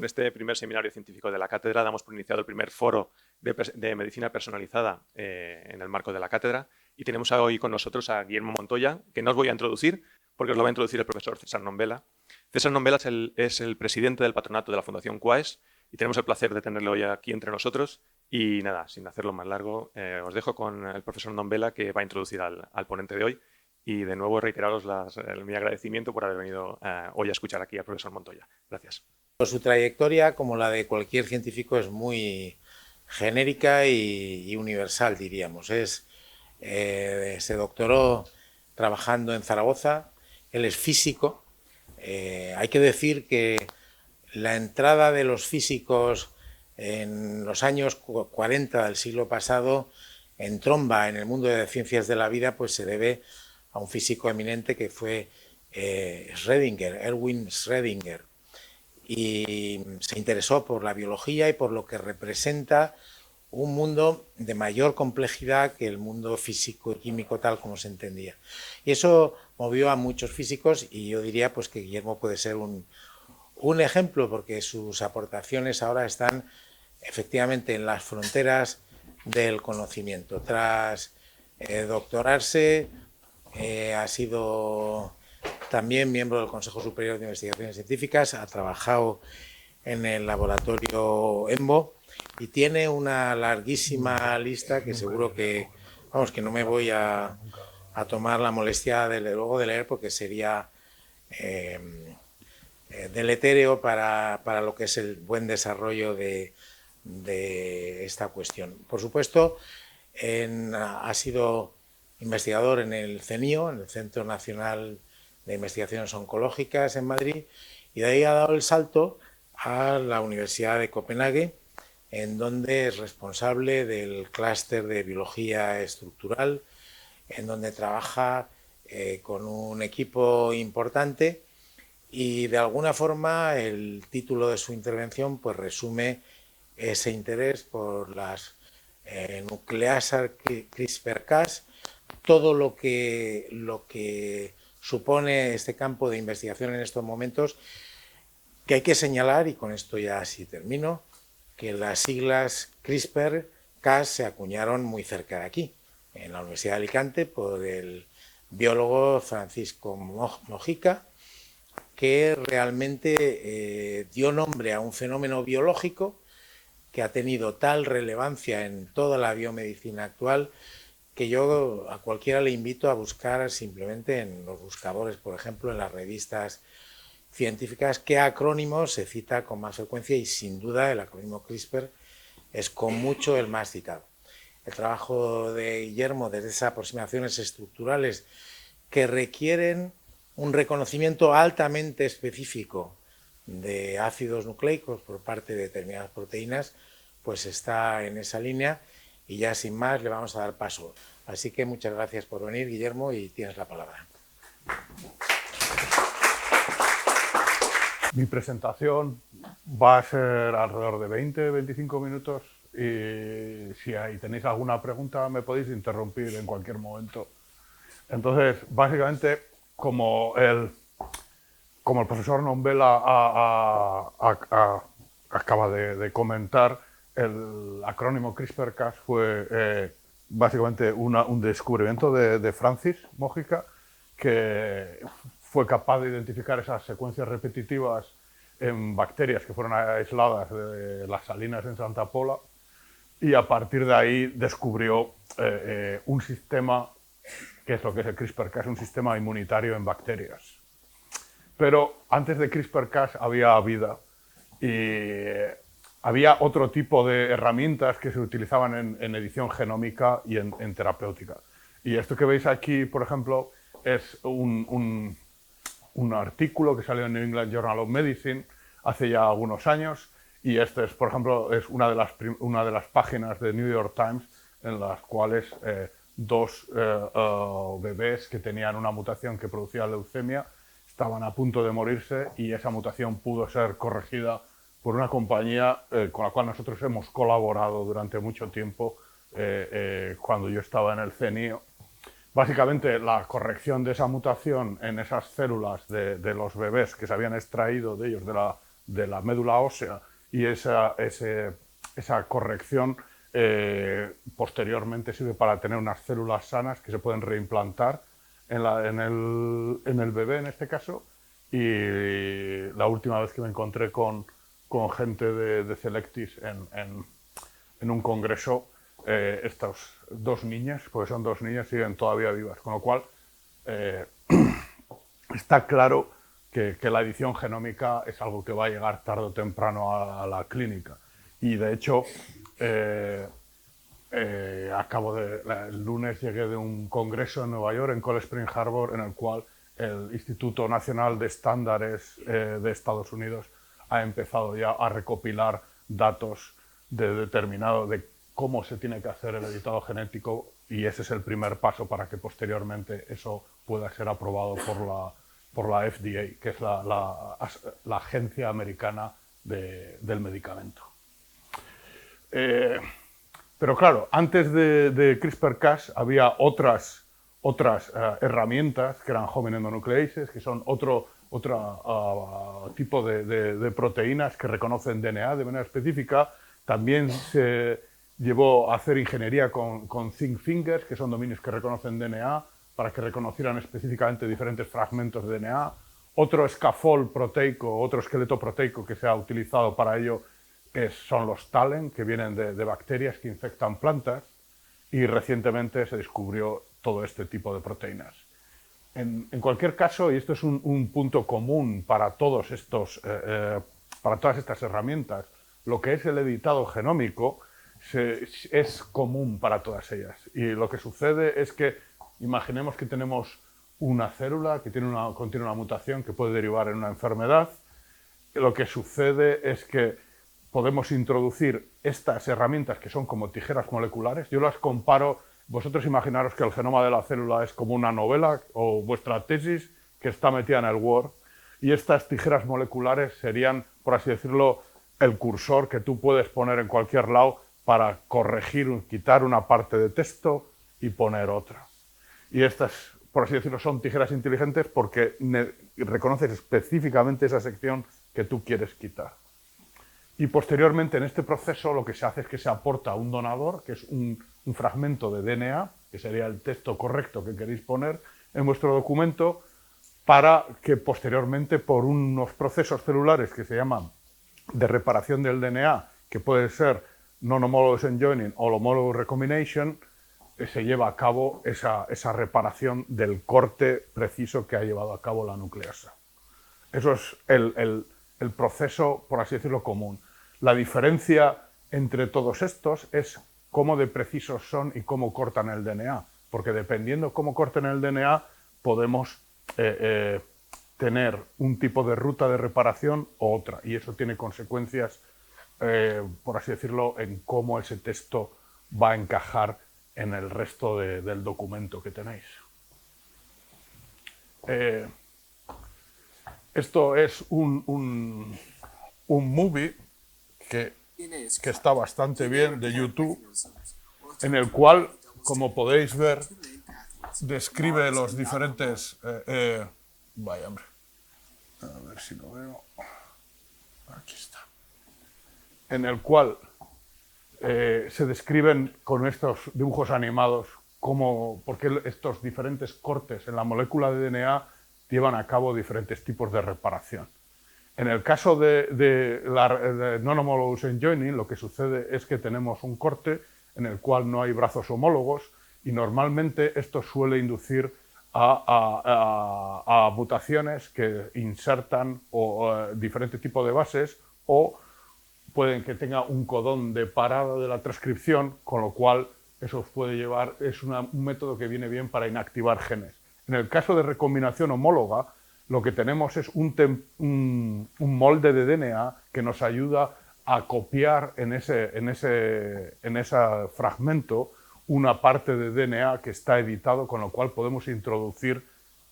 este primer seminario científico de la cátedra damos por iniciado el primer foro de medicina personalizada en el marco de la cátedra y tenemos hoy con nosotros a Guillermo Montoya, que no os voy a introducir porque os lo va a introducir el profesor César Nombela. César Nombela es el presidente del patronato de la Fundación Quaes y tenemos el placer de tenerlo hoy aquí entre nosotros. Y nada, sin hacerlo más largo, os dejo con el profesor Nombela, que va a introducir al ponente de hoy. Y de nuevo reiteraros mi agradecimiento por haber venido hoy a escuchar aquí al profesor Montoya. Gracias. Su trayectoria, como la de cualquier científico, es muy genérica y universal, diríamos. Se doctoró trabajando en Zaragoza, él es físico. Hay que decir que la entrada de los físicos en los años 40 del siglo pasado en tromba en el mundo de ciencias de la vida, pues se debe a un físico eminente que fue Erwin Schrödinger, y se interesó por la biología y por lo que representa un mundo de mayor complejidad que el mundo físico y químico tal como se entendía. Y eso movió a muchos físicos, y yo diría pues que Guillermo puede ser un ejemplo, porque sus aportaciones ahora están efectivamente en las fronteras del conocimiento. Tras doctorarse, ha sido también miembro del Consejo Superior de Investigaciones Científicas, ha trabajado en el laboratorio EMBO y tiene una larguísima lista que seguro que, vamos, que no me voy a tomar la molestia de luego de leer, porque sería deletéreo para lo que es el buen desarrollo de esta cuestión. Por supuesto, ha sido investigador en el CENIO, en el Centro Nacional de Investigaciones Oncológicas en Madrid, y de ahí ha dado el salto a la Universidad de Copenhague, en donde es responsable del clúster de biología estructural, en donde trabaja con un equipo importante, y de alguna forma el título de su intervención pues resume ese interés por las nucleasas CRISPR-Cas, todo lo que supone este campo de investigación en estos momentos, que hay que señalar, y con esto ya sí termino, que las siglas CRISPR-Cas se acuñaron muy cerca de aquí, en la Universidad de Alicante, por el biólogo Francisco Mojica, que realmente dio nombre a un fenómeno biológico que ha tenido tal relevancia en toda la biomedicina actual, que yo a cualquiera le invito a buscar simplemente en los buscadores, por ejemplo, en las revistas científicas, qué acrónimo se cita con más frecuencia, y sin duda el acrónimo CRISPR es con mucho el más citado. El trabajo de Guillermo desde esas aproximaciones estructurales que requieren un reconocimiento altamente específico de ácidos nucleicos por parte de determinadas proteínas, pues está en esa línea, y ya sin más le vamos a dar paso. Así que muchas gracias por venir, Guillermo, y tienes la palabra. Mi presentación va a ser alrededor de 20-25 minutos, y si tenéis alguna pregunta me podéis interrumpir en cualquier momento. Entonces, básicamente, como el profesor Nombela acaba de comentar, el acrónimo CRISPR-Cas fue básicamente un descubrimiento de Francis Mojica, que fue capaz de identificar esas secuencias repetitivas en bacterias que fueron aisladas de las salinas en Santa Pola, y a partir de ahí descubrió un sistema, que es lo que es el CRISPR-Cas, un sistema inmunitario en bacterias. Pero antes de CRISPR-Cas había vida, y había otro tipo de herramientas que se utilizaban en edición genómica y en terapéutica. Y esto que veis aquí, por ejemplo, es un artículo que salió en New England Journal of Medicine hace ya algunos años, y este es, por ejemplo, es una de las páginas de New York Times en las cuales dos bebés que tenían una mutación que producía leucemia estaban a punto de morirse, y esa mutación pudo ser corregida por una compañía con la cual nosotros hemos colaborado durante mucho tiempo cuando yo estaba en el CENIO. Básicamente, la corrección de esa mutación en esas células de los bebés que se habían extraído de ellos de la médula ósea y esa corrección posteriormente sirve para tener unas células sanas que se pueden reimplantar en el bebé en este caso. Y la última vez que me encontré con gente de Cellectis en un congreso, estas dos niñas, porque son dos niñas, siguen todavía vivas, con lo cual está claro que la edición genómica es algo que va a llegar tarde o temprano a la clínica. Y de hecho, el lunes llegué de un congreso en Nueva York, en Cold Spring Harbor, en el cual el Instituto Nacional de Estándares de Estados Unidos ha empezado ya a recopilar datos de cómo se tiene que hacer el editado genético, y ese es el primer paso para que posteriormente eso pueda ser aprobado por la FDA, que es la agencia americana del medicamento. Pero claro, antes de CRISPR-Cas había otras herramientas que eran Homing Endonucleases, que son otro tipo de proteínas que reconocen DNA de manera específica. También se llevó a hacer ingeniería con zinc fingers, que son dominios que reconocen DNA, para que reconocieran específicamente diferentes fragmentos de DNA. Otro scaffold proteico, otro esqueleto proteico que se ha utilizado para ello son los TALEN, que vienen de bacterias que infectan plantas, y recientemente se descubrió todo este tipo de proteínas. En cualquier caso, y esto es un punto común para todas estas herramientas, lo que es el editado genómico es común para todas ellas. Y lo que sucede es que, imaginemos que tenemos una célula que contiene una mutación que puede derivar en una enfermedad. Lo que sucede es que podemos introducir estas herramientas que son como tijeras moleculares. Yo las comparo, vosotros imaginaros que el genoma de la célula es como una novela o vuestra tesis que está metida en el Word, y estas tijeras moleculares serían, por así decirlo, el cursor que tú puedes poner en cualquier lado para corregir, quitar una parte de texto y poner otra. Y estas, por así decirlo, son tijeras inteligentes porque reconoces específicamente esa sección que tú quieres quitar. Y posteriormente en este proceso lo que se hace es que se aporta un donador, que es un fragmento de DNA, que sería el texto correcto que queréis poner en vuestro documento, para que posteriormente por unos procesos celulares que se llaman de reparación del DNA, que puede ser non-homologous enjoining o homologous recombination, se lleva a cabo esa reparación del corte preciso que ha llevado a cabo la nucleasa. Eso es el proceso, por así decirlo, común. La diferencia entre todos estos es cómo de precisos son y cómo cortan el DNA, porque dependiendo cómo corten el DNA podemos tener un tipo de ruta de reparación u otra, y eso tiene consecuencias, por así decirlo, en cómo ese texto va a encajar en el resto del documento que tenéis. Esto es un movie que está bastante bien, de YouTube, en el cual, como podéis ver, describe los diferentes... vaya, hombre. A ver si lo veo. Aquí está. En el cual se describen con estos dibujos animados por qué estos diferentes cortes en la molécula de DNA llevan a cabo diferentes tipos de reparación. En el caso de non-homologous enjoining, lo que sucede es que tenemos un corte en el cual no hay brazos homólogos, y normalmente esto suele inducir a mutaciones que insertan diferentes tipos de bases, o pueden que tenga un codón de parada de la transcripción, con lo cual eso puede llevar, es un método que viene bien para inactivar genes. En el caso de recombinación homóloga, lo que tenemos es un molde de DNA que nos ayuda a copiar en ese fragmento una parte de DNA que está editado, con lo cual podemos introducir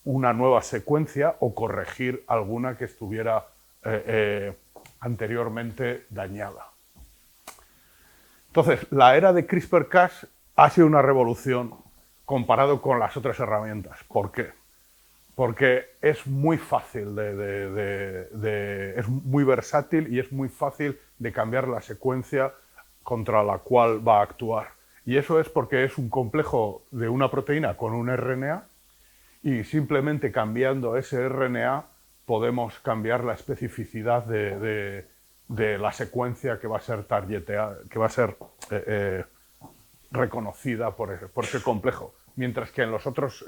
una nueva secuencia o corregir alguna que estuviera anteriormente dañada. Entonces, la era de CRISPR-Cas ha sido una revolución comparado con las otras herramientas. ¿Por qué? porque es muy fácil, es muy versátil y es muy fácil de cambiar la secuencia contra la cual va a actuar. Y eso es porque es un complejo de una proteína con un RNA y simplemente cambiando ese RNA podemos cambiar la especificidad de la secuencia que va a ser targeteada, que va a ser reconocida por ese complejo. Mientras que en los otros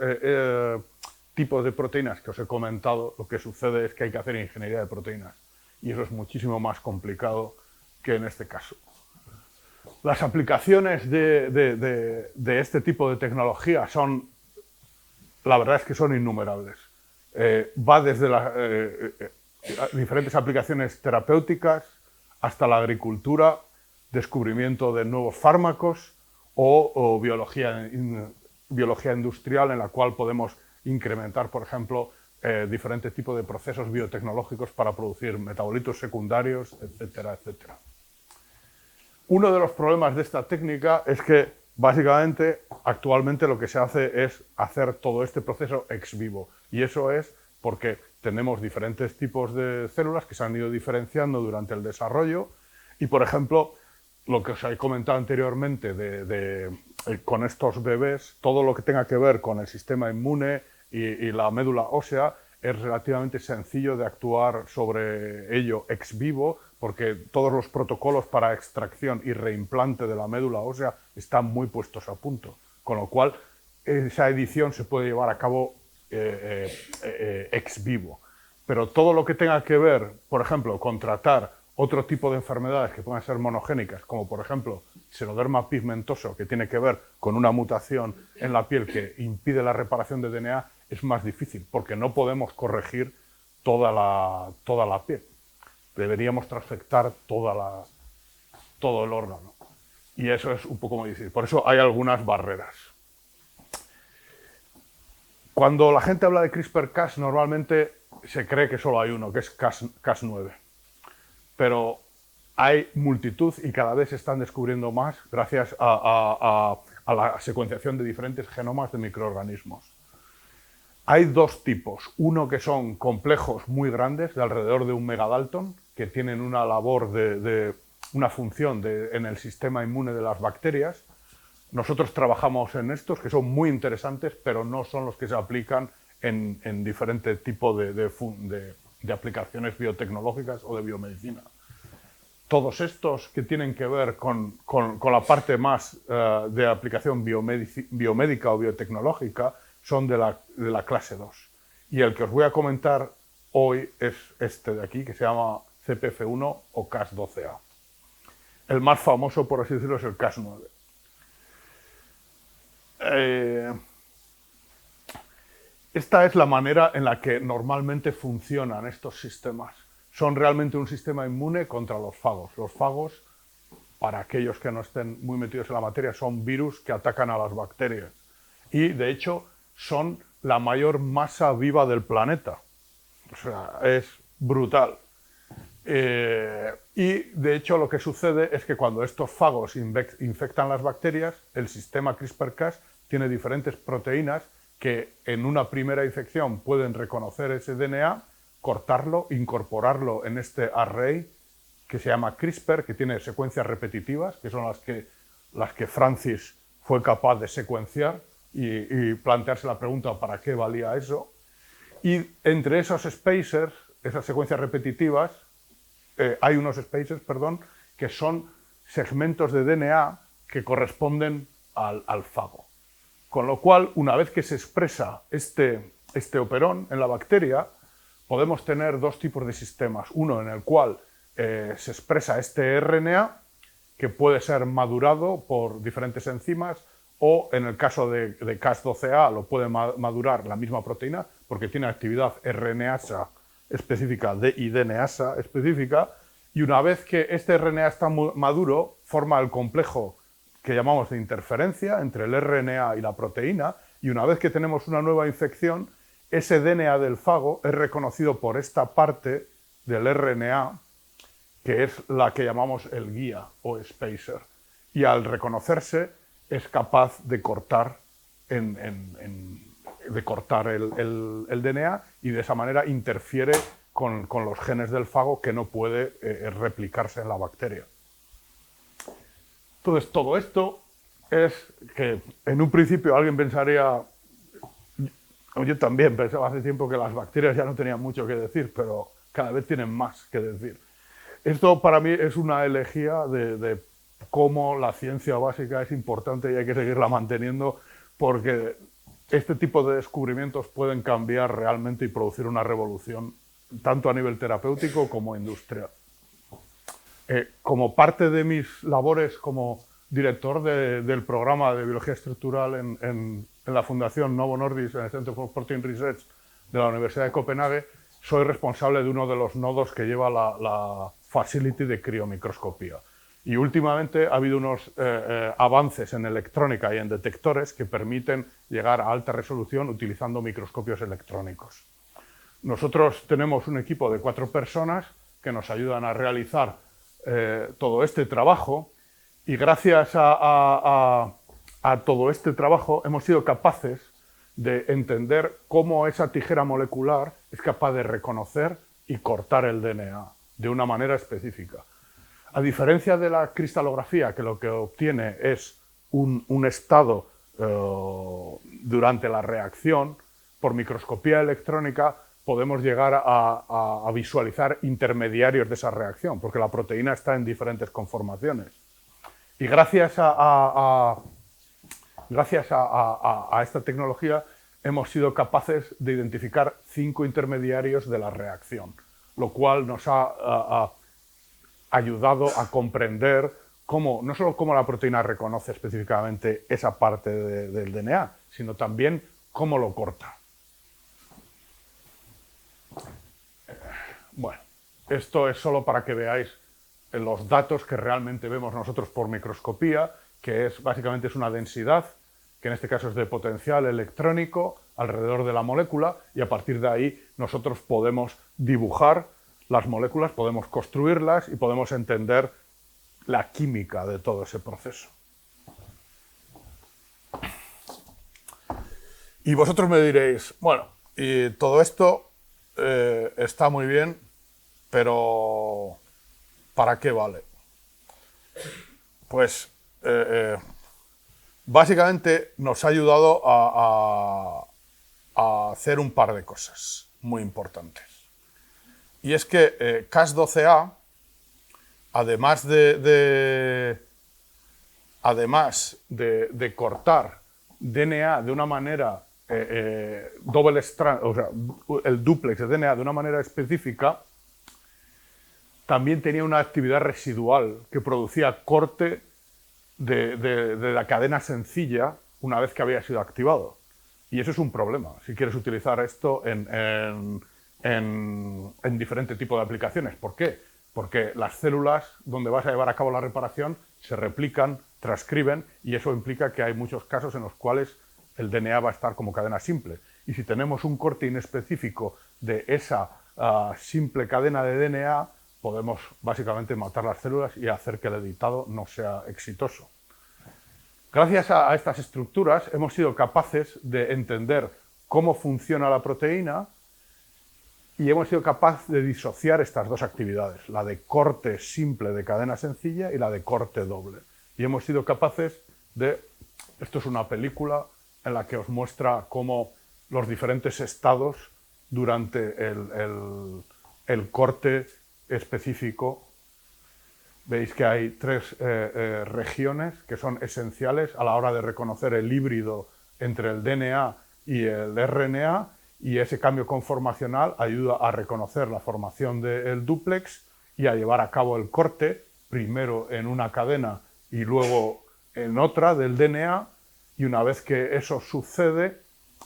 tipos de proteínas que os he comentado, lo que sucede es que hay que hacer ingeniería de proteínas. Y eso es muchísimo más complicado que en este caso. Las aplicaciones de este tipo de tecnología son, la verdad es que son innumerables. Va desde las diferentes aplicaciones terapéuticas hasta la agricultura, descubrimiento de nuevos fármacos o biología industrial, en la cual podemos incrementar, por ejemplo, diferentes tipos de procesos biotecnológicos para producir metabolitos secundarios, etcétera, etcétera. Uno de los problemas de esta técnica es que, básicamente, actualmente lo que se hace es hacer todo este proceso ex vivo. Y eso es porque tenemos diferentes tipos de células que se han ido diferenciando durante el desarrollo. Y, por ejemplo, lo que os he comentado anteriormente con estos bebés, todo lo que tenga que ver con el sistema inmune y la médula ósea, es relativamente sencillo de actuar sobre ello ex vivo, porque todos los protocolos para extracción y reimplante de la médula ósea están muy puestos a punto, con lo cual esa edición se puede llevar a cabo ex vivo. Pero todo lo que tenga que ver, por ejemplo, con tratar otro tipo de enfermedades que puedan ser monogénicas, como por ejemplo xenoderma pigmentoso, que tiene que ver con una mutación en la piel que impide la reparación de DNA, es más difícil, porque no podemos corregir toda la piel. Deberíamos transfectar todo el órgano. Y eso es un poco muy difícil. Por eso hay algunas barreras. Cuando la gente habla de CRISPR-Cas, normalmente se cree que solo hay uno, que es Cas9. Pero hay multitud y cada vez se están descubriendo más gracias a la secuenciación de diferentes genomas de microorganismos. Hay dos tipos. Uno que son complejos muy grandes, de alrededor de 1 megadalton, que tienen una labor una función en el sistema inmune de las bacterias. Nosotros trabajamos en estos, que son muy interesantes, pero no son los que se aplican en diferentes tipos de aplicaciones biotecnológicas o de biomedicina. Todos estos que tienen que ver con la parte más de aplicación biomédica o biotecnológica son de la clase 2. Y el que os voy a comentar hoy es este de aquí, que se llama CPF1 o Cas12a. El más famoso, por así decirlo, es el Cas9. Esta es la manera en la que normalmente funcionan estos sistemas. Son realmente un sistema inmune contra los fagos. Los fagos, para aquellos que no estén muy metidos en la materia, son virus que atacan a las bacterias. Y, de hecho, son la mayor masa viva del planeta. O sea, es brutal. Y, de hecho, lo que sucede es que cuando estos fagos infectan las bacterias, el sistema CRISPR-Cas tiene diferentes proteínas que en una primera infección pueden reconocer ese DNA, cortarlo, incorporarlo en este array que se llama CRISPR, que tiene secuencias repetitivas, que son las que Francis fue capaz de secuenciar y plantearse la pregunta ¿para qué valía eso? Y entre esos spacers, esas secuencias repetitivas, hay unos spacers, que son segmentos de DNA que corresponden al fago. Con lo cual, una vez que se expresa este operón en la bacteria, podemos tener dos tipos de sistemas. Uno en el cual se expresa este RNA, que puede ser madurado por diferentes enzimas, o en el caso de Cas12a lo puede madurar la misma proteína, porque tiene actividad RNasa específica y DNasa específica, y una vez que este RNA está maduro, forma el complejo que llamamos de interferencia entre el RNA y la proteína, y una vez que tenemos una nueva infección, ese DNA del fago es reconocido por esta parte del RNA, que es la que llamamos el guía o spacer, y al reconocerse es capaz de cortar en de cortar el DNA y de esa manera interfiere con los genes del fago que no puede replicarse en la bacteria. Entonces, todo esto es que en un principio alguien pensaría, yo también pensaba hace tiempo que las bacterias ya no tenían mucho que decir, pero cada vez tienen más que decir. Esto para mí es una elegía de cómo la ciencia básica es importante y hay que seguirla manteniendo, porque este tipo de descubrimientos pueden cambiar realmente y producir una revolución tanto a nivel terapéutico como industrial. Como parte de mis labores como director del programa de biología estructural en la Fundación Novo Nordisk, en el Center for Protein Research de la Universidad de Copenhague, soy responsable de uno de los nodos que lleva la facility de criomicroscopía. Y últimamente ha habido unos avances en electrónica y en detectores que permiten llegar a alta resolución utilizando microscopios electrónicos. Nosotros tenemos un equipo de 4 personas que nos ayudan a realizar todo este trabajo, y gracias a todo este trabajo hemos sido capaces de entender cómo esa tijera molecular es capaz de reconocer y cortar el DNA de una manera específica. A diferencia de la cristalografía, que lo que obtiene es un estado durante la reacción, por microscopía electrónica podemos llegar a visualizar intermediarios de esa reacción, porque la proteína está en diferentes conformaciones. Y gracias a esta tecnología hemos sido capaces de identificar 5 intermediarios de la reacción, lo cual nos ha ayudado a comprender no solo cómo la proteína reconoce específicamente esa parte del DNA, sino también cómo lo corta. Bueno, esto es solo para que veáis los datos que realmente vemos nosotros por microscopía, que básicamente es una densidad, que en este caso es de potencial electrónico alrededor de la molécula, y a partir de ahí nosotros podemos dibujar las moléculas, podemos construirlas y podemos entender la química de todo ese proceso. Y vosotros me diréis, bueno, y todo esto está muy bien, pero ¿para qué vale? Pues básicamente nos ha ayudado a hacer un par de cosas muy importantes. Y es que Cas12a, además de cortar DNA de una manera doble strand, o sea, el dúplex de DNA de una manera específica, también tenía una actividad residual que producía corte de la cadena sencilla una vez que había sido activado. Y eso es un problema si quieres utilizar esto en diferentes tipos de aplicaciones. ¿Por qué? Porque las células donde vas a llevar a cabo la reparación se replican, transcriben, y eso implica que hay muchos casos en los cuales el DNA va a estar como cadena simple. Y si tenemos un corte inespecífico de esa simple cadena de DNA, podemos básicamente matar las células y hacer que el editado no sea exitoso. Gracias a estas estructuras hemos sido capaces de entender cómo funciona la proteína y hemos sido capaces de disociar estas dos actividades, la de corte simple de cadena sencilla y la de corte doble. Y hemos sido capaces de... Esto es una película en la que os muestra cómo los diferentes estados durante el corte específico. Veis que hay 3 regiones que son esenciales a la hora de reconocer el híbrido entre el DNA y el RNA, y ese cambio conformacional ayuda a reconocer la formación del dúplex y a llevar a cabo el corte, primero en una cadena y luego en otra del DNA, y una vez que eso sucede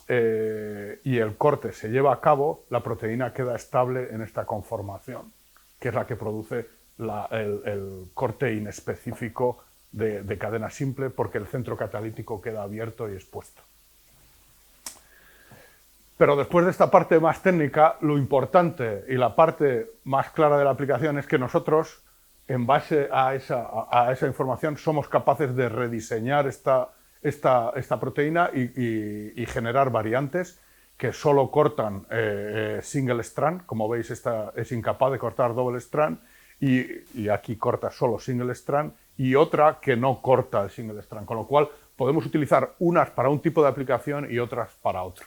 y el corte se lleva a cabo, la proteína queda estable en esta conformación, que es la que produce el corte inespecífico de cadena simple, porque el centro catalítico queda abierto y expuesto. Pero después de esta parte más técnica, lo importante y la parte más clara de la aplicación es que nosotros, en base a esa información, somos capaces de rediseñar esta proteína y generar variantes que solo cortan single strand. Como veis, esta es incapaz de cortar double strand y aquí corta solo single strand, y otra que no corta el single strand, con lo cual podemos utilizar unas para un tipo de aplicación y otras para otro.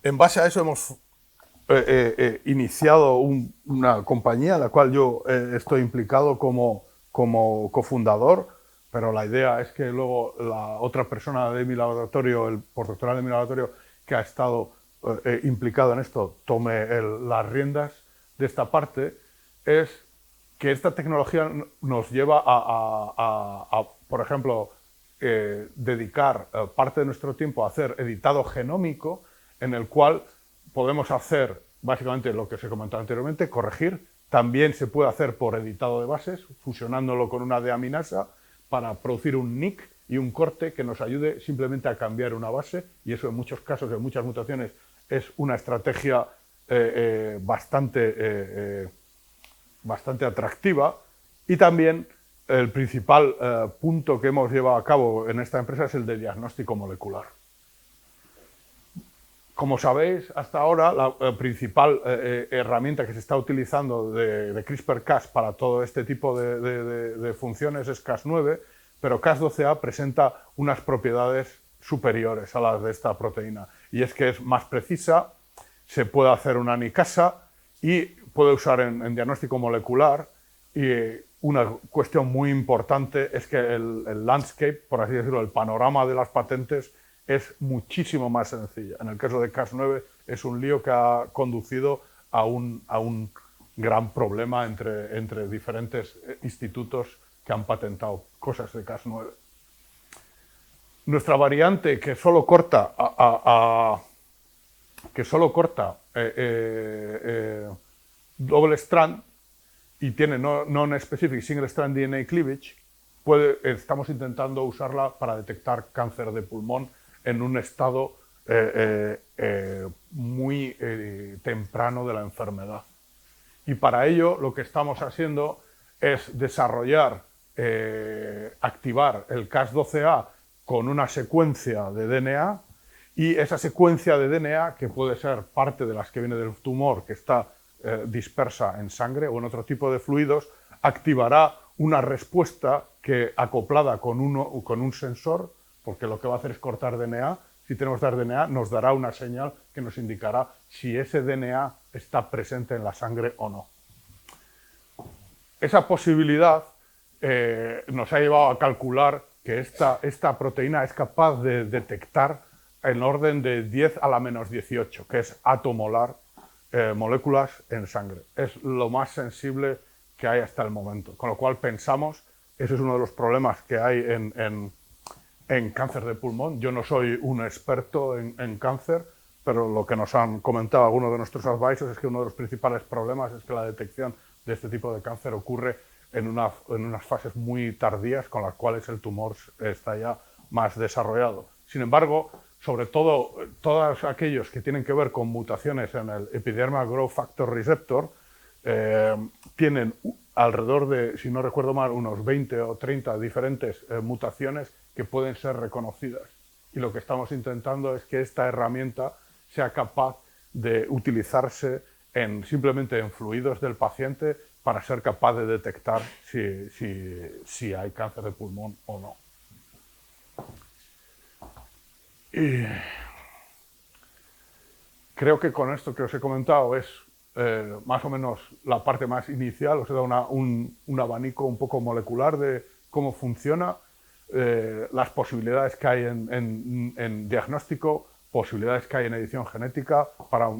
En base a eso hemos iniciado una compañía en la cual yo estoy implicado como cofundador, pero la idea es que luego la otra persona de mi laboratorio, el postdoctoral de mi laboratorio, que ha estado implicado en esto, tome las riendas de esta parte. Es que esta tecnología nos lleva a por ejemplo, dedicar parte de nuestro tiempo a hacer editado genómico, en el cual podemos hacer básicamente lo que se comentó anteriormente, corregir. También se puede hacer por editado de bases, fusionándolo con una deaminasa para producir un nick y un corte que nos ayude simplemente a cambiar una base, y eso en muchos casos, en muchas mutaciones, es una estrategia bastante atractiva. Y también el principal punto que hemos llevado a cabo en esta empresa es el de diagnóstico molecular. Como sabéis, hasta ahora la principal herramienta que se está utilizando de CRISPR-Cas para todo este tipo de funciones es Cas9, pero Cas12a presenta unas propiedades superiores a las de esta proteína, y es que es más precisa, se puede hacer una anicasa y puede usar en diagnóstico molecular. Y una cuestión muy importante es que el landscape, por así decirlo, el panorama de las patentes es muchísimo más sencilla. En el caso de Cas9 es un lío que ha conducido a un gran problema entre diferentes institutos que han patentado cosas de Cas9. Nuestra variante, que solo corta double strand y tiene non-specific single strand DNA cleavage, estamos intentando usarla para detectar cáncer de pulmón en un estado muy temprano de la enfermedad. Y para ello lo que estamos haciendo es desarrollar, activar el Cas12a con una secuencia de DNA, y esa secuencia de DNA, que puede ser parte de las que viene del tumor, que está dispersa en sangre o en otro tipo de fluidos, activará una respuesta que, acoplada con un sensor, porque lo que va a hacer es cortar DNA. Si tenemos que dar DNA, nos dará una señal que nos indicará si ese DNA está presente en la sangre o no. Esa posibilidad nos ha llevado a calcular que esta proteína es capaz de detectar en orden de 10 a la menos 18, que es atomolar, moléculas en sangre. Es lo más sensible que hay hasta el momento, con lo cual pensamos, ese es uno de los problemas que hay en cáncer de pulmón. Yo no soy un experto en cáncer, pero lo que nos han comentado algunos de nuestros advisors es que uno de los principales problemas es que la detección de este tipo de cáncer ocurre en unas fases muy tardías, con las cuales el tumor está ya más desarrollado. Sin embargo, sobre todo todos aquellos que tienen que ver con mutaciones en el Epidermal Growth Factor Receptor, tienen alrededor de, si no recuerdo mal, unos 20 o 30 diferentes mutaciones que pueden ser reconocidas. Y lo que estamos intentando es que esta herramienta sea capaz de utilizarse simplemente en fluidos del paciente para ser capaz de detectar si hay cáncer de pulmón o no. Y creo que con esto que os he comentado es más o menos la parte más inicial. Os he dado un abanico un poco molecular de cómo funciona, las posibilidades que hay en diagnóstico, posibilidades que hay en edición genética para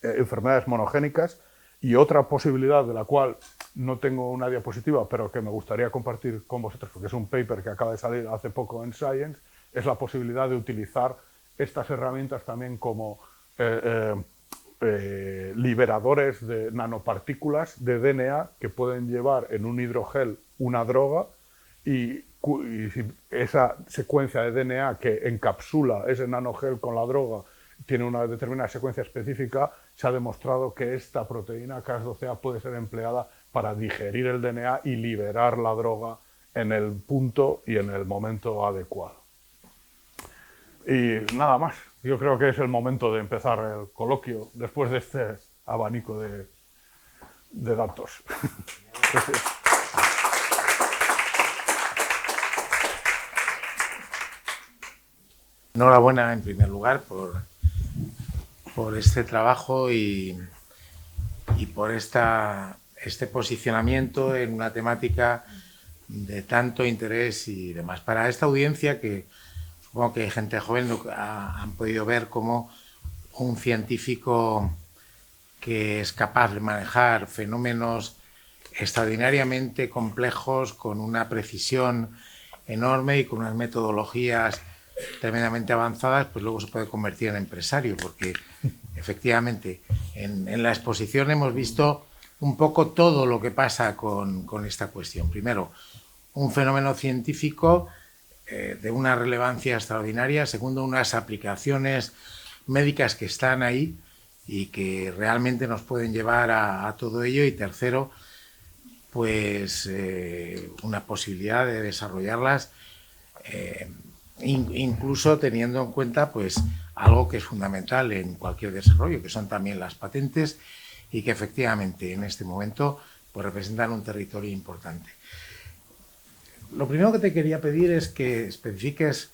enfermedades monogénicas, y otra posibilidad de la cual no tengo una diapositiva, pero que me gustaría compartir con vosotros, porque es un paper que acaba de salir hace poco en Science, es la posibilidad de utilizar estas herramientas también como liberadores de nanopartículas de DNA que pueden llevar en un hidrogel una droga, y si esa secuencia de DNA que encapsula ese nanogel con la droga tiene una determinada secuencia específica, se ha demostrado que esta proteína Cas12a puede ser empleada para digerir el DNA y liberar la droga en el punto y en el momento adecuado. Y nada más, yo creo que es el momento de empezar el coloquio después de este abanico de datos. Enhorabuena en primer lugar por este trabajo y por este posicionamiento en una temática de tanto interés y demás. Para esta audiencia, que supongo que gente joven han podido ver cómo un científico que es capaz de manejar fenómenos extraordinariamente complejos con una precisión enorme y con unas metodologías tremendamente avanzadas, pues luego se puede convertir en empresario, porque efectivamente en la exposición hemos visto un poco todo lo que pasa con esta cuestión. Primero, un fenómeno científico de una relevancia extraordinaria. Segundo, unas aplicaciones médicas que están ahí y que realmente nos pueden llevar a todo ello. Y tercero, pues una posibilidad de desarrollarlas incluso teniendo en cuenta pues algo que es fundamental en cualquier desarrollo, que son también las patentes, y que efectivamente en este momento pues representan un territorio importante. Lo primero que te quería pedir es que especifiques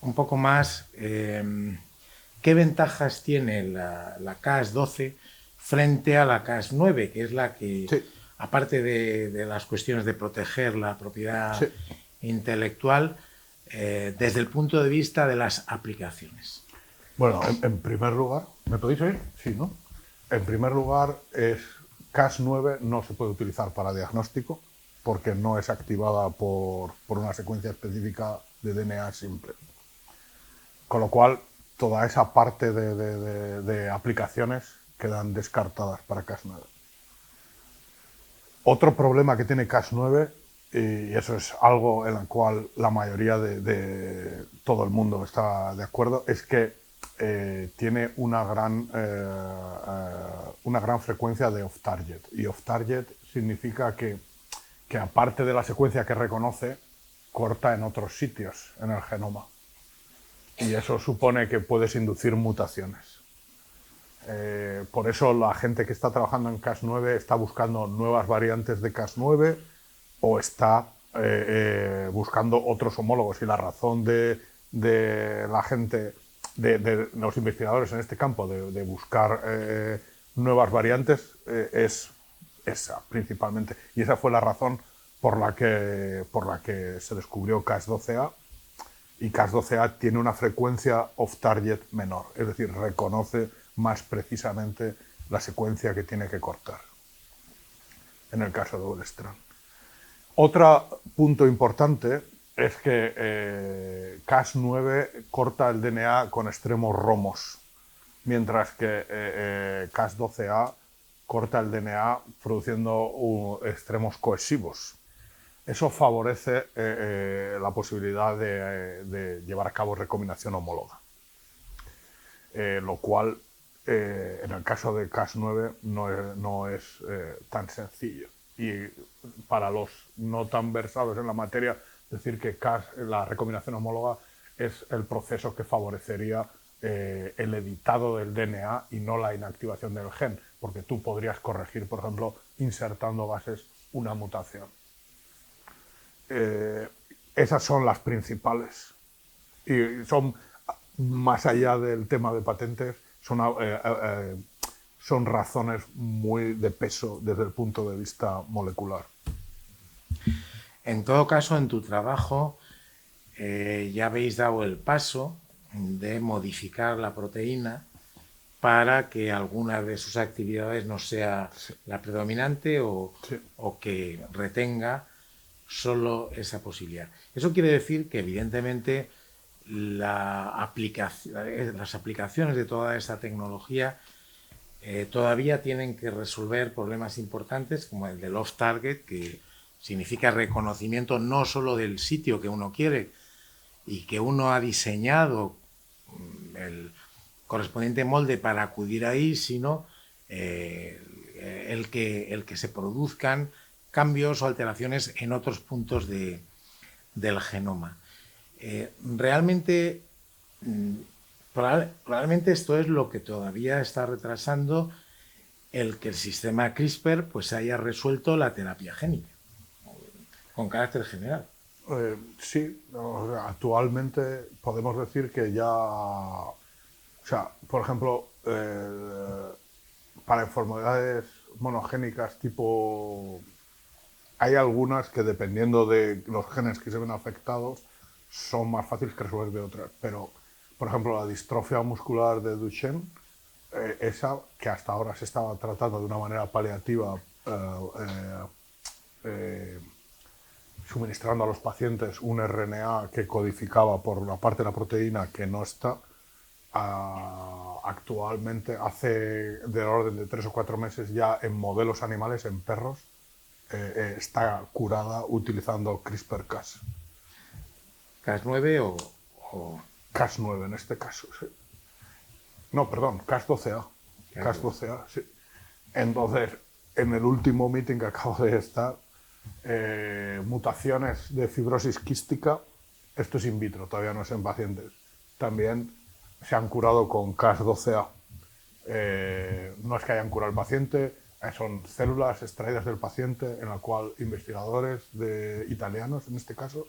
un poco más qué ventajas tiene la Cas12 frente a la Cas9, que es la que, sí, aparte de las cuestiones de proteger la propiedad, sí, intelectual, desde el punto de vista de las aplicaciones. Bueno, en primer lugar, ¿me podéis oír? Sí, ¿no? En primer lugar, Cas9 no se puede utilizar para diagnóstico porque no es activada por una secuencia específica de DNA simple. Con lo cual, toda esa parte de aplicaciones quedan descartadas para Cas9. Otro problema que tiene Cas9, y eso es algo en el cual la mayoría de todo el mundo está de acuerdo, es que tiene una gran frecuencia de off-target. Y off-target significa que aparte de la secuencia que reconoce, corta en otros sitios en el genoma. Y eso supone que puedes inducir mutaciones. Por eso la gente que está trabajando en Cas9 está buscando nuevas variantes de Cas9 o está buscando otros homólogos. Y la razón de la gente, de los investigadores en este campo, de buscar nuevas variantes es esa, principalmente. Y esa fue la razón por la que se descubrió Cas12a. Y Cas12a tiene una frecuencia off-target menor, es decir, reconoce más precisamente la secuencia que tiene que cortar, en el caso de double-strand. Otro punto importante es que Cas9 corta el DNA con extremos romos, mientras que Cas12a corta el DNA produciendo extremos cohesivos. Eso favorece la posibilidad de llevar a cabo recombinación homóloga, lo cual en el caso de Cas9 no es tan sencillo. Y para los no tan versados en la materia, decir que la recombinación homóloga es el proceso que favorecería el editado del DNA y no la inactivación del gen, porque tú podrías corregir, por ejemplo, insertando bases, una mutación. Esas son las principales. Y son, más allá del tema de patentes, son razones muy de peso desde el punto de vista molecular. En todo caso, en tu trabajo ya habéis dado el paso de modificar la proteína para que alguna de sus actividades no sea la predominante o que retenga solo esa posibilidad. Eso quiere decir que evidentemente las aplicaciones de toda esta tecnología todavía tienen que resolver problemas importantes como el del off-target, que significa reconocimiento no solo del sitio que uno quiere y que uno ha diseñado el correspondiente molde para acudir ahí, sino el que se produzcan cambios o alteraciones en otros puntos del genoma. Realmente, probablemente esto es lo que todavía está retrasando el que el sistema CRISPR pues haya resuelto la terapia génica con carácter general. Sí, actualmente podemos decir que ya, o sea, por ejemplo, para enfermedades monogénicas tipo, hay algunas que dependiendo de los genes que se ven afectados son más fáciles que resolver de otras, pero por ejemplo la distrofia muscular de Duchenne, esa que hasta ahora se estaba tratando de una manera paliativa, suministrando a los pacientes un RNA que codificaba por la parte de la proteína que no está, actualmente hace del orden de 3 o 4 meses ya en modelos animales, en perros, está curada utilizando CRISPR-Cas. ¿Cas9 o...? Cas9 en este caso, sí. No, perdón, Cas12A. Cas12A, sí. Entonces, en el último meeting que acabo de estar, mutaciones de fibrosis quística, esto es in vitro, todavía no es en pacientes, también se han curado con Cas12A. No es que hayan curado al paciente, son células extraídas del paciente en la cual investigadores italianos, en este caso,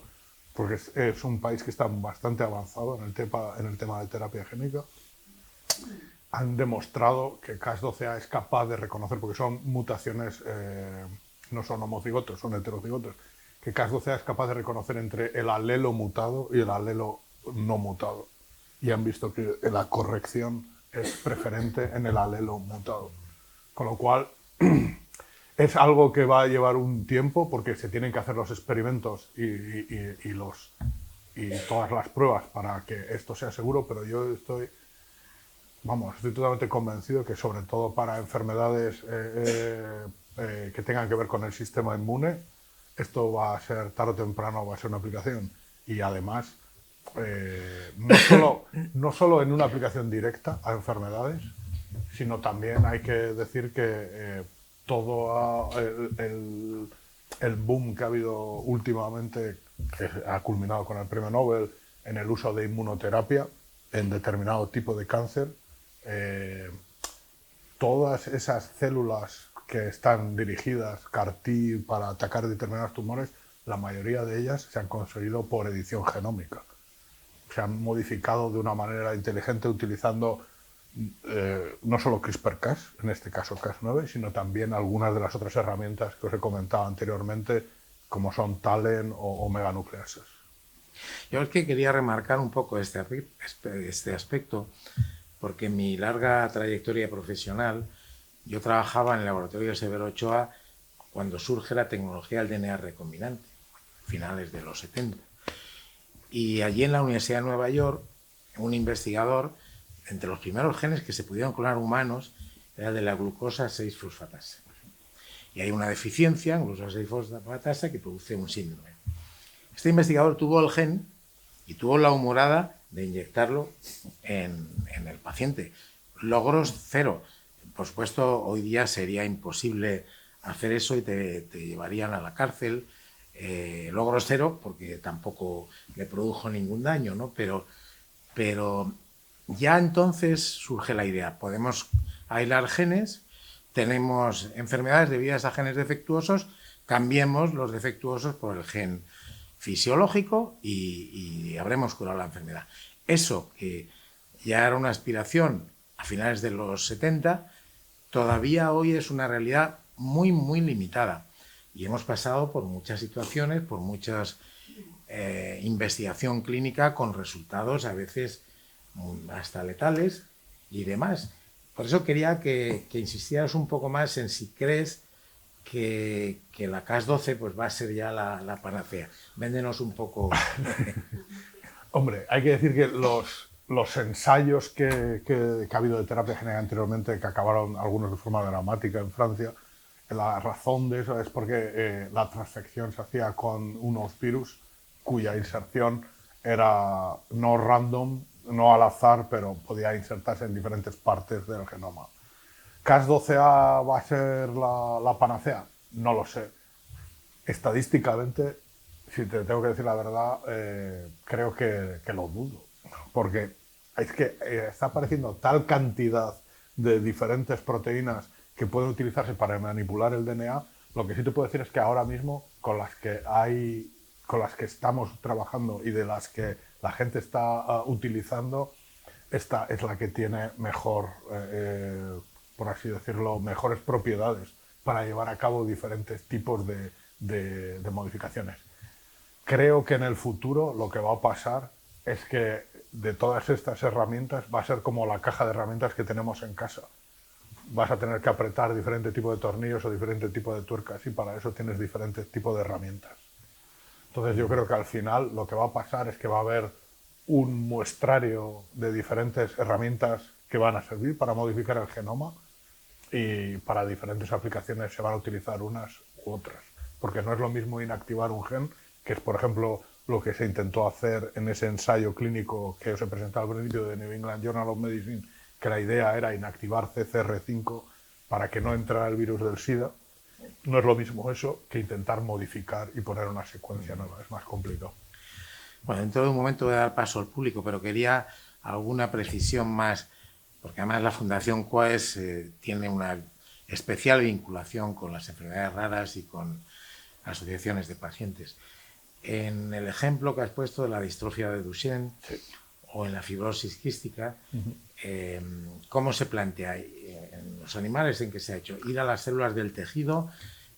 porque es un país que está bastante avanzado en el tema de terapia génica, han demostrado que Cas12A es capaz de reconocer, porque son mutaciones, no son homocigotos, son heterocigotos, que Cas12A es capaz de reconocer entre el alelo mutado y el alelo no mutado. Y han visto que la corrección es preferente en el alelo mutado. Con lo cual, es algo que va a llevar un tiempo porque se tienen que hacer los experimentos y todas las pruebas para que esto sea seguro, pero yo estoy totalmente convencido que sobre todo para enfermedades que tengan que ver con el sistema inmune, esto va a ser tarde o temprano, va a ser una aplicación. Y además, no solo en una aplicación directa a enfermedades, sino también hay que decir que todo el boom que ha habido últimamente, que ha culminado con el premio Nobel en el uso de inmunoterapia en determinado tipo de cáncer, todas esas células que están dirigidas CAR-T para atacar determinados tumores, la mayoría de ellas se han conseguido por edición genómica. Se han modificado de una manera inteligente utilizando no solo CRISPR-Cas, en este caso Cas9, sino también algunas de las otras herramientas que os he comentado anteriormente, como son TALEN o meganucleasas. Yo es que quería remarcar un poco este aspecto, porque en mi larga trayectoria profesional, yo trabajaba en el laboratorio de Severo Ochoa cuando surge la tecnología del DNA recombinante, finales de los 70. Y allí en la Universidad de Nueva York, un investigador, entre los primeros genes que se pudieron clonar humanos, era el de la glucosa 6-fosfatasa. Y hay una deficiencia en glucosa 6-fosfatasa que produce un síndrome. Este investigador tuvo el gen y tuvo la humorada de inyectarlo en el paciente. Logros cero. Por supuesto, hoy día sería imposible hacer eso y te llevarían a la cárcel. Logros cero, porque tampoco le produjo ningún daño, ¿no? Pero ya entonces surge la idea. Podemos aislar genes, tenemos enfermedades debidas a genes defectuosos, cambiemos los defectuosos por el gen fisiológico y habremos curado la enfermedad. Eso, que ya era una aspiración a finales de los 70, todavía hoy es una realidad muy, muy limitada. Y hemos pasado por muchas situaciones, por muchas investigación clínica con resultados a veces hasta letales y demás. Por eso quería que insistieras un poco más en si crees que la Cas12 pues va a ser ya la panacea. Véndenos un poco. Hombre, hay que decir que los ensayos que ha habido de terapia génica anteriormente, que acabaron algunos de forma dramática en Francia, la razón de eso es porque la transfección se hacía con unos virus cuya inserción era no random, no al azar, pero podía insertarse en diferentes partes del genoma. ¿Cas12a va a ser la panacea? No lo sé. Estadísticamente, si te tengo que decir la verdad, creo que lo dudo. Porque es que está apareciendo tal cantidad de diferentes proteínas que pueden utilizarse para manipular el DNA. Lo que sí te puedo decir es que ahora mismo con las que estamos trabajando y de las que la gente está utilizando, esta es la que tiene mejor, por así decirlo, mejores propiedades para llevar a cabo diferentes tipos de modificaciones. Creo que en el futuro lo que va a pasar es que de todas estas herramientas va a ser como la caja de herramientas que tenemos en casa. Vas a tener que apretar diferente tipo de tornillos o diferente tipo de tuercas y para eso tienes diferentes tipos de herramientas. Entonces yo creo que al final lo que va a pasar es que va a haber un muestrario de diferentes herramientas que van a servir para modificar el genoma y para diferentes aplicaciones se van a utilizar unas u otras. Porque no es lo mismo inactivar un gen, que es por ejemplo lo que se intentó hacer en ese ensayo clínico que os he presentado al principio de New England Journal of Medicine, que la idea era inactivar CCR5 para que no entrara el virus del SIDA. No es lo mismo eso que intentar modificar y poner una secuencia nueva, es más complicado. Bueno, dentro de un momento voy a dar paso al público, pero quería alguna precisión más, porque además la Fundación Quaes tiene una especial vinculación con las enfermedades raras y con asociaciones de pacientes. En el ejemplo que has puesto de la distrofia de Duchenne, sí, o en la fibrosis quística, ¿cómo se plantea en los animales en que se ha hecho? Ir a las células del tejido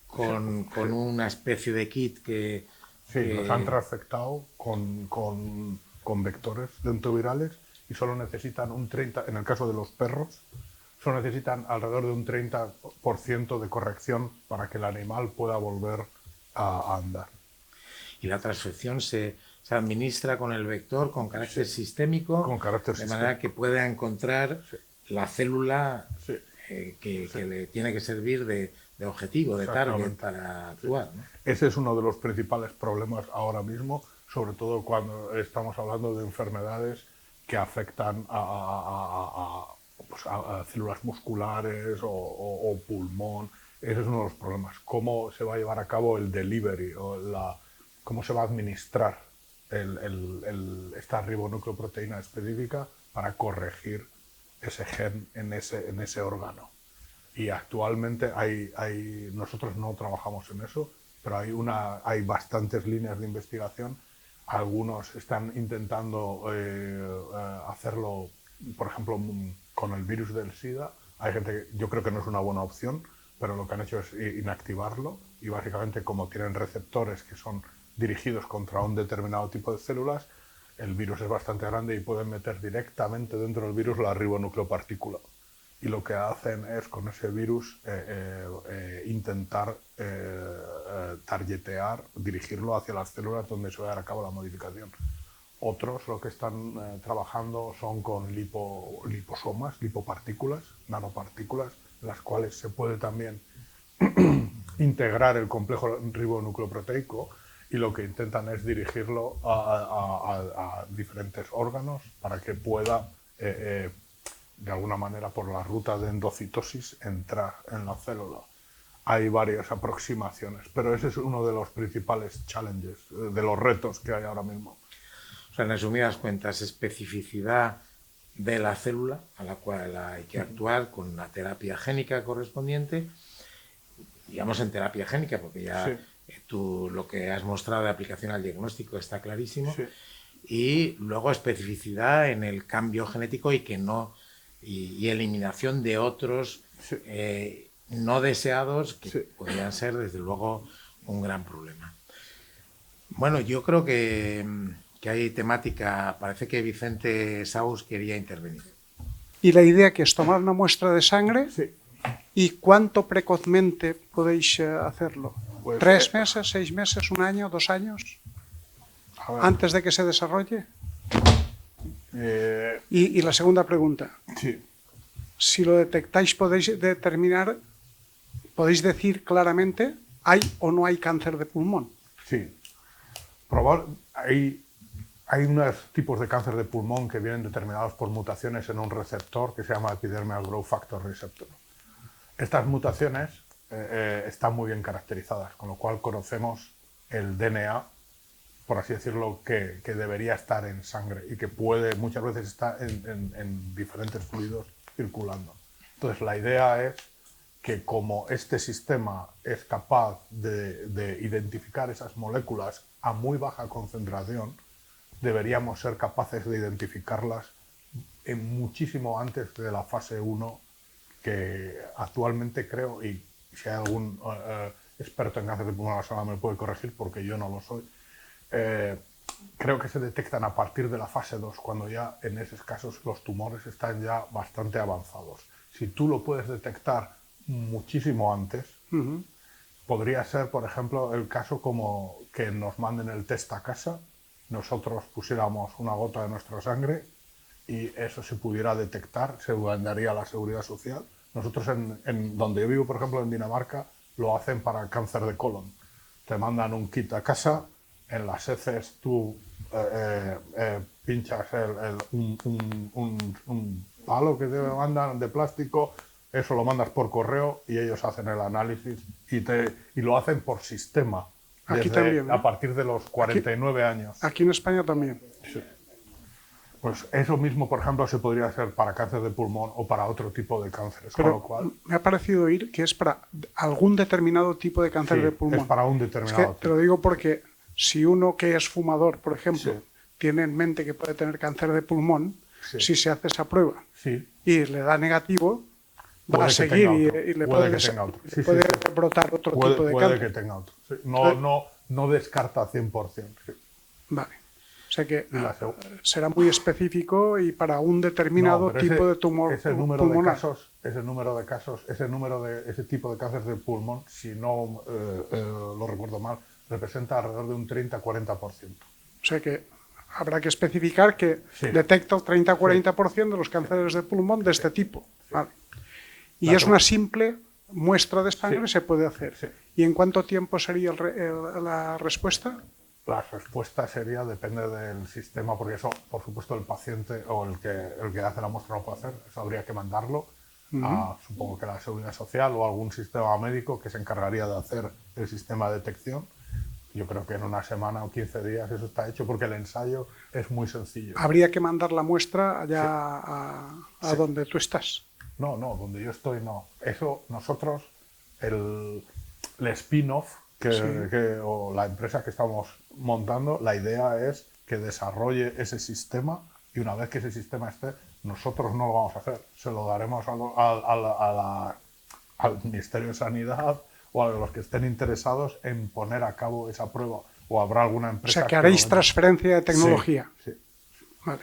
con una especie de kit que... Sí, los han transfectado con vectores dentovirales y solo necesitan un 30%, en el caso de los perros, solo necesitan alrededor de un 30% de corrección para que el animal pueda volver a andar. Y la transfección se administra con el vector con carácter sistémico, con carácter de manera que pueda encontrar la célula que le tiene que servir de objetivo, de target para actuar, ¿no? Ese es uno de los principales problemas ahora mismo, sobre todo cuando estamos hablando de enfermedades que afectan a células musculares o pulmón. Ese es uno de los problemas. ¿Cómo se va a llevar a cabo el delivery o cómo se va a administrar esta ribonucleoproteína específica para corregir ese gen en ese órgano? Y actualmente nosotros no trabajamos en eso, pero hay bastantes líneas de investigación. Algunos están intentando hacerlo, por ejemplo, con el virus del SIDA. Hay gente que yo creo que no es una buena opción, pero lo que han hecho es inactivarlo y básicamente como tienen receptores que son dirigidos contra un determinado tipo de células, el virus es bastante grande y pueden meter directamente dentro del virus la ribonucleopartícula. Y lo que hacen es con ese virus intentar targetear, dirigirlo hacia las células donde se va a dar a cabo la modificación. Otros lo que están trabajando son con liposomas, lipopartículas, nanopartículas, las cuales se puede también integrar el complejo ribonucleoproteico y lo que intentan es dirigirlo a diferentes órganos para que pueda de alguna manera por la ruta de endocitosis entrar en la célula. Hay varias aproximaciones, pero ese es uno de los principales challenges, de los retos que hay ahora mismo. O sea, en resumidas cuentas, especificidad de la célula a la cual hay que actuar con la terapia génica correspondiente, digamos en terapia génica, porque ya tú lo que has mostrado de aplicación al diagnóstico está clarísimo, y luego especificidad en el cambio genético y eliminación de otros no deseados que podrían ser desde luego un gran problema. Bueno, yo creo que hay temática, parece que Vicente Saus quería intervenir. Y la idea que es tomar una muestra de sangre y cuánto precozmente podéis hacerlo. Pues, 3 meses, 6 meses, 1 año, 2 años, antes de que se desarrolle. Y la segunda pregunta. Sí. Si lo detectáis, podéis determinar, podéis decir claramente, ¿hay o no hay cáncer de pulmón? Sí. Hay unos tipos de cáncer de pulmón que vienen determinados por mutaciones en un receptor que se llama Epidermal Growth Factor Receptor. Estas mutaciones están muy bien caracterizadas, con lo cual conocemos el DNA, por así decirlo, que debería estar en sangre y que puede muchas veces estar en diferentes fluidos circulando. Entonces la idea es que como este sistema es capaz de identificar esas moléculas a muy baja concentración, deberíamos ser capaces de identificarlas muchísimo antes de la fase 1, que actualmente creo, y si hay algún experto en cáncer de pulmón basal me puede corregir porque yo no lo soy, creo que se detectan a partir de la fase 2, cuando ya en esos casos los tumores están ya bastante avanzados. Si tú lo puedes detectar muchísimo antes, podría ser, por ejemplo, el caso como que nos manden el test a casa, nosotros pusiéramos una gota de nuestra sangre y eso se pudiera detectar, se mandaría a la Seguridad Social. Nosotros en donde yo vivo, por ejemplo, en Dinamarca, lo hacen para cáncer de colon. Te mandan un kit a casa, en las heces tú pinchas un palo que te mandan de plástico, eso lo mandas por correo y ellos hacen el análisis y lo hacen por sistema. Aquí también, ¿no? A partir de los 49 años. Aquí en España también. Sí. Pues eso mismo, por ejemplo, se podría hacer para cáncer de pulmón o para otro tipo de cánceres. Pero con lo cual, me ha parecido oír que es para algún determinado tipo de cáncer sí, de pulmón. es para un Es determinado que te lo digo porque si uno que es fumador, por ejemplo, Sí. tiene en mente que puede tener cáncer de pulmón, Sí. si se hace esa prueba sí, y le da negativo, va puede a que seguir tenga otro, y le puede puede, que tenga otro. Sí, puede sí, sí. brotar otro tipo de puede cáncer. que tenga otro. Sí. No descarta 100%. Sí. Vale. O sea que Y la será muy específico y para un determinado pero tipo de tumor ese número pulmonar. ese tipo de cáncer de pulmón, si no lo recuerdo mal, representa alrededor de un 30-40%. O sea que habrá que especificar que Sí. detecta el 30-40% de los cánceres de pulmón de este tipo. Vale. Y La es una simple muestra de sangre, Sí. se puede hacer. Sí. ¿Y en cuánto tiempo sería la respuesta? La respuesta sería, depende del sistema, porque eso, por supuesto, el paciente o el que hace la muestra no puede hacer, eso habría que mandarlo a, supongo que la Seguridad Social o algún sistema médico que se encargaría de hacer el sistema de detección. Yo creo que en una semana o 15 días eso está hecho, porque el ensayo es muy sencillo. Habría que mandar la muestra allá Sí. a donde tú estás. No, donde yo estoy no. Eso nosotros, el spin-off o la empresa que estamos montando, la idea es que desarrolle ese sistema y una vez que ese sistema esté, nosotros no lo vamos a hacer. Se lo daremos al Ministerio de Sanidad o a los que estén interesados en poner a cabo esa prueba. O habrá alguna O empresa sea que haréis lo venda. transferencia de tecnología. Sí. Vale.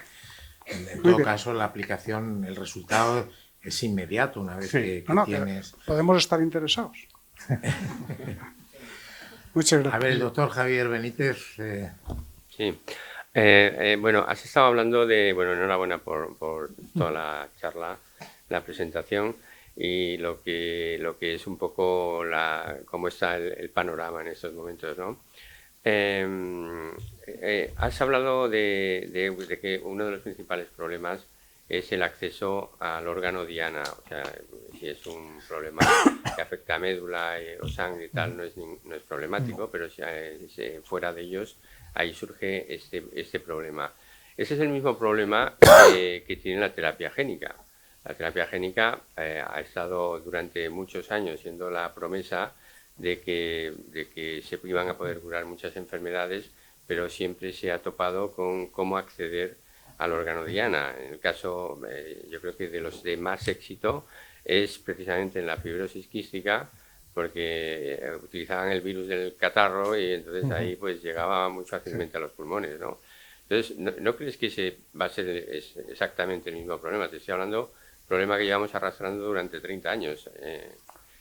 En Muy todo bien. caso, la aplicación, el resultado es inmediato una vez Sí. que No, tienes... podemos estar interesados. Muchas A gracias. ver, el doctor Javier Benítez... Sí. Bueno, has estado hablando de, bueno, enhorabuena por toda la charla, la presentación y lo que es un poco cómo está el panorama en estos momentos, ¿no? Has hablado de que uno de los principales problemas es el acceso al órgano diana, o sea, si es un problema que afecta a médula o sangre y tal, no es problemático, pero si fuera de ellos, ahí surge este problema. Ese es el mismo problema que tiene la terapia génica. La terapia génica ha estado durante muchos años siendo la promesa de que se iban a poder curar muchas enfermedades, pero siempre se ha topado con cómo acceder al órgano diana. En el caso, yo creo que de los de más éxito es precisamente en la fibrosis quística, porque utilizaban el virus del catarro y entonces ahí pues llegaba muy fácilmente a los pulmones, ¿no? Entonces, ¿no crees que ese va a ser exactamente el mismo problema? Te estoy hablando problema que llevamos arrastrando durante 30 años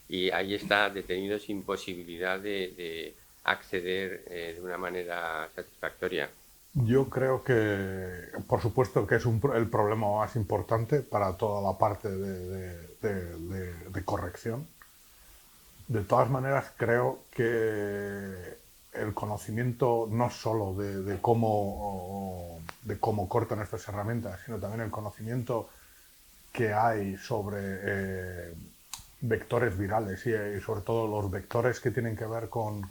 y ahí está detenido sin posibilidad de acceder de una manera satisfactoria. Yo creo que, por supuesto, que es el problema más importante para toda la parte de corrección. De todas maneras, creo que el conocimiento no solo de cómo cortan estas herramientas, sino también el conocimiento que hay sobre vectores virales y sobre todo los vectores que tienen que ver con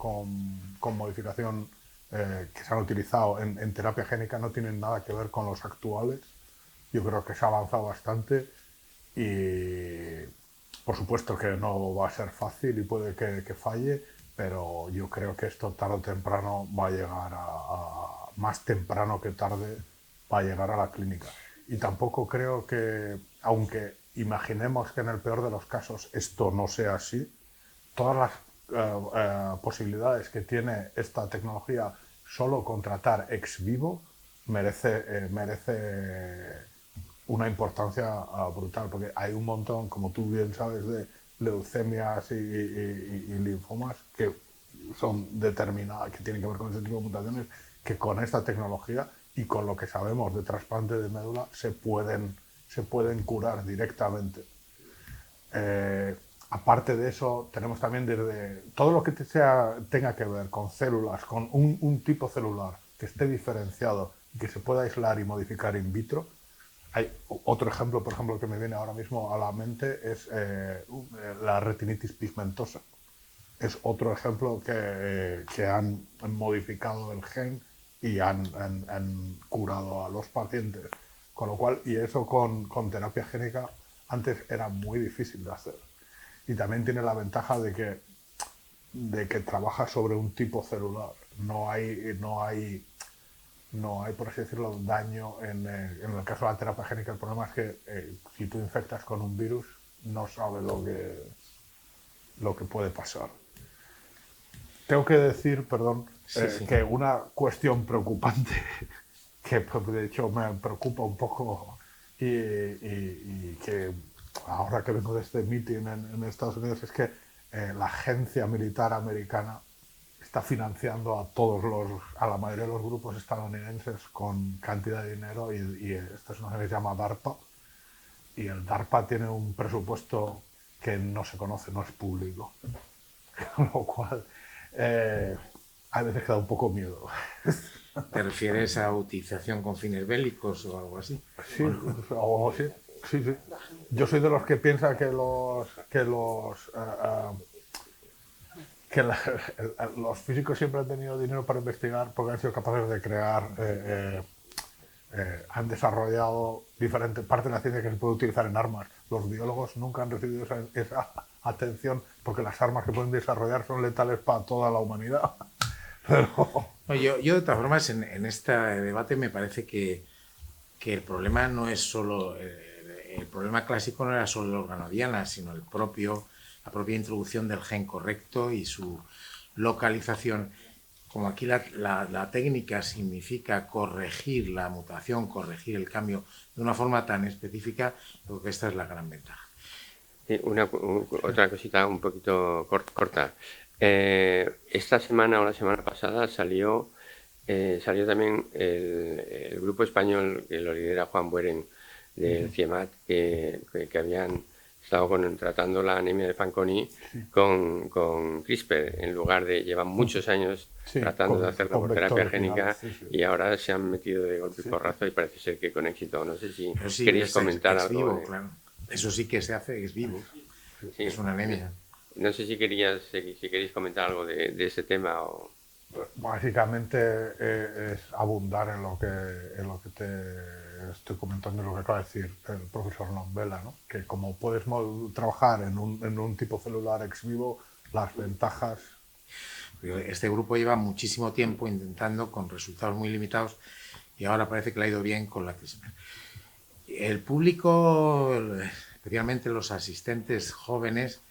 modificación que se han utilizado en terapia génica no tienen nada que ver con los actuales. Yo creo que se ha avanzado bastante y por supuesto que no va a ser fácil y puede que falle, pero yo creo que esto tarde o temprano va a llegar más temprano que tarde, va a llegar a la clínica. Y tampoco creo que, aunque imaginemos que en el peor de los casos esto no sea así, todas las posibilidades que tiene esta tecnología solo con tratar ex vivo merece una importancia brutal, porque hay un montón, como tú bien sabes, de leucemias y linfomas que son determinadas, que tienen que ver con ese tipo de mutaciones, que con esta tecnología y con lo que sabemos de trasplante de médula se pueden curar directamente. Aparte de eso, tenemos también desde todo lo que tenga que ver con células, con un tipo celular que esté diferenciado y que se pueda aislar y modificar in vitro. Hay otro ejemplo, por ejemplo, que me viene ahora mismo a la mente es la retinitis pigmentosa. Es otro ejemplo que han modificado el gen y han curado a los pacientes. Con lo cual, y eso con terapia génica antes era muy difícil de hacer. Y también tiene la ventaja de que trabaja sobre un tipo celular. No hay, por así decirlo, daño en el caso de la terapia génica. El problema es que si tú infectas con un virus, no sabes lo que puede pasar. Tengo que decir, perdón, que una cuestión preocupante, que de hecho me preocupa un poco y que ahora que vengo de este meeting en Estados Unidos, es que la agencia militar americana está financiando a la mayoría de los grupos estadounidenses con cantidad de dinero y esto es una que se llama DARPA, y el DARPA tiene un presupuesto que no se conoce, no es público, con lo cual a veces da un poco miedo. ¿Te refieres a utilización con fines bélicos o algo así? Sí, algo así. Sí. Yo soy de los que piensa que los físicos siempre han tenido dinero para investigar porque han sido capaces de crear, han desarrollado diferentes partes de la ciencia que se puede utilizar en armas. Los biólogos nunca han recibido esa atención porque las armas que pueden desarrollar son letales para toda la humanidad. Pero... Yo de todas formas, en este debate me parece que el problema no es solo... el problema clásico no era solo el órgano diana, sino la propia introducción del gen correcto y su localización. Como aquí la técnica significa corregir la mutación, corregir el cambio de una forma tan específica, creo que esta es la gran ventaja. Otra cosita un poquito corta. Esta semana o la semana pasada salió también el grupo español que lo lidera Juan Bueren del CIEMAT, que habían estado tratando la anemia de Fanconi con CRISPR, en lugar de, llevan muchos años tratando de hacerlo por terapia génica, y ahora se han metido de golpe y porrazo y parece ser que con éxito. No sé si queréis comentar algo. Vivo, claro. Eso sí que se hace, es vivo. Sí. Es una anemia. No sé si queréis comentar algo de ese tema. Básicamente es abundar en lo que te estoy comentando y lo que acaba de decir el profesor Nombela, ¿no? Que como puedes trabajar en un tipo celular ex vivo, las ventajas... Este grupo lleva muchísimo tiempo intentando con resultados muy limitados y ahora parece que le ha ido bien con la CRISPR. El público, especialmente los asistentes jóvenes,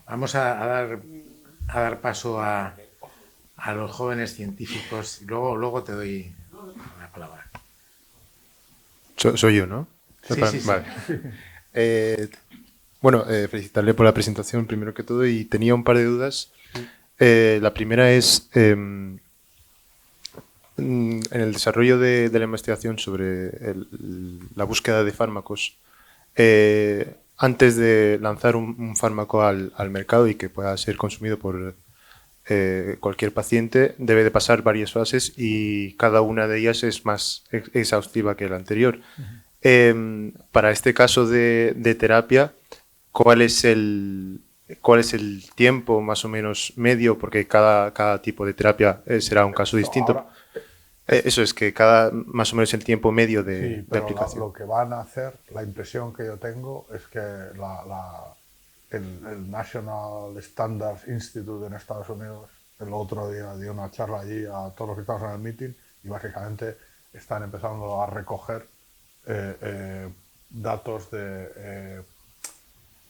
vamos a dar paso a los jóvenes científicos y luego te doy la palabra. Soy yo, ¿no? Sí. Vale. Bueno, felicitarle por la presentación primero que todo, y tenía un par de dudas. La primera es en el desarrollo de la investigación sobre la búsqueda de fármacos. Antes de lanzar un fármaco al mercado y que pueda ser consumido por cualquier paciente, debe de pasar varias fases y cada una de ellas es más exhaustiva que la anterior. Para este caso de terapia, ¿cuál es el tiempo más o menos medio? Porque cada tipo de terapia será un caso distinto. Ahora, Eso es que más o menos el tiempo medio de aplicación. Lo que van a hacer, la impresión que yo tengo es que el National Standards Institute en Estados Unidos el otro día dio una charla allí a todos los que estaban en el meeting y básicamente están empezando a recoger datos de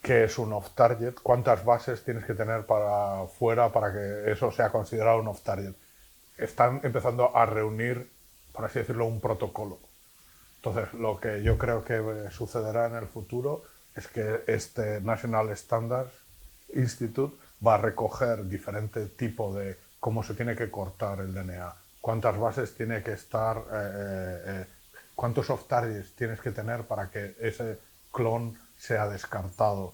qué es un off-target, cuántas bases tienes que tener para fuera para que eso sea considerado un off-target. Están empezando a reunir, por así decirlo, un protocolo. Entonces, lo que yo creo que sucederá en el futuro es que este National Standards Institute va a recoger diferente tipo de cómo se tiene que cortar el DNA, cuántas bases tiene que estar, cuántos off-targets tienes que tener para que ese clon sea descartado,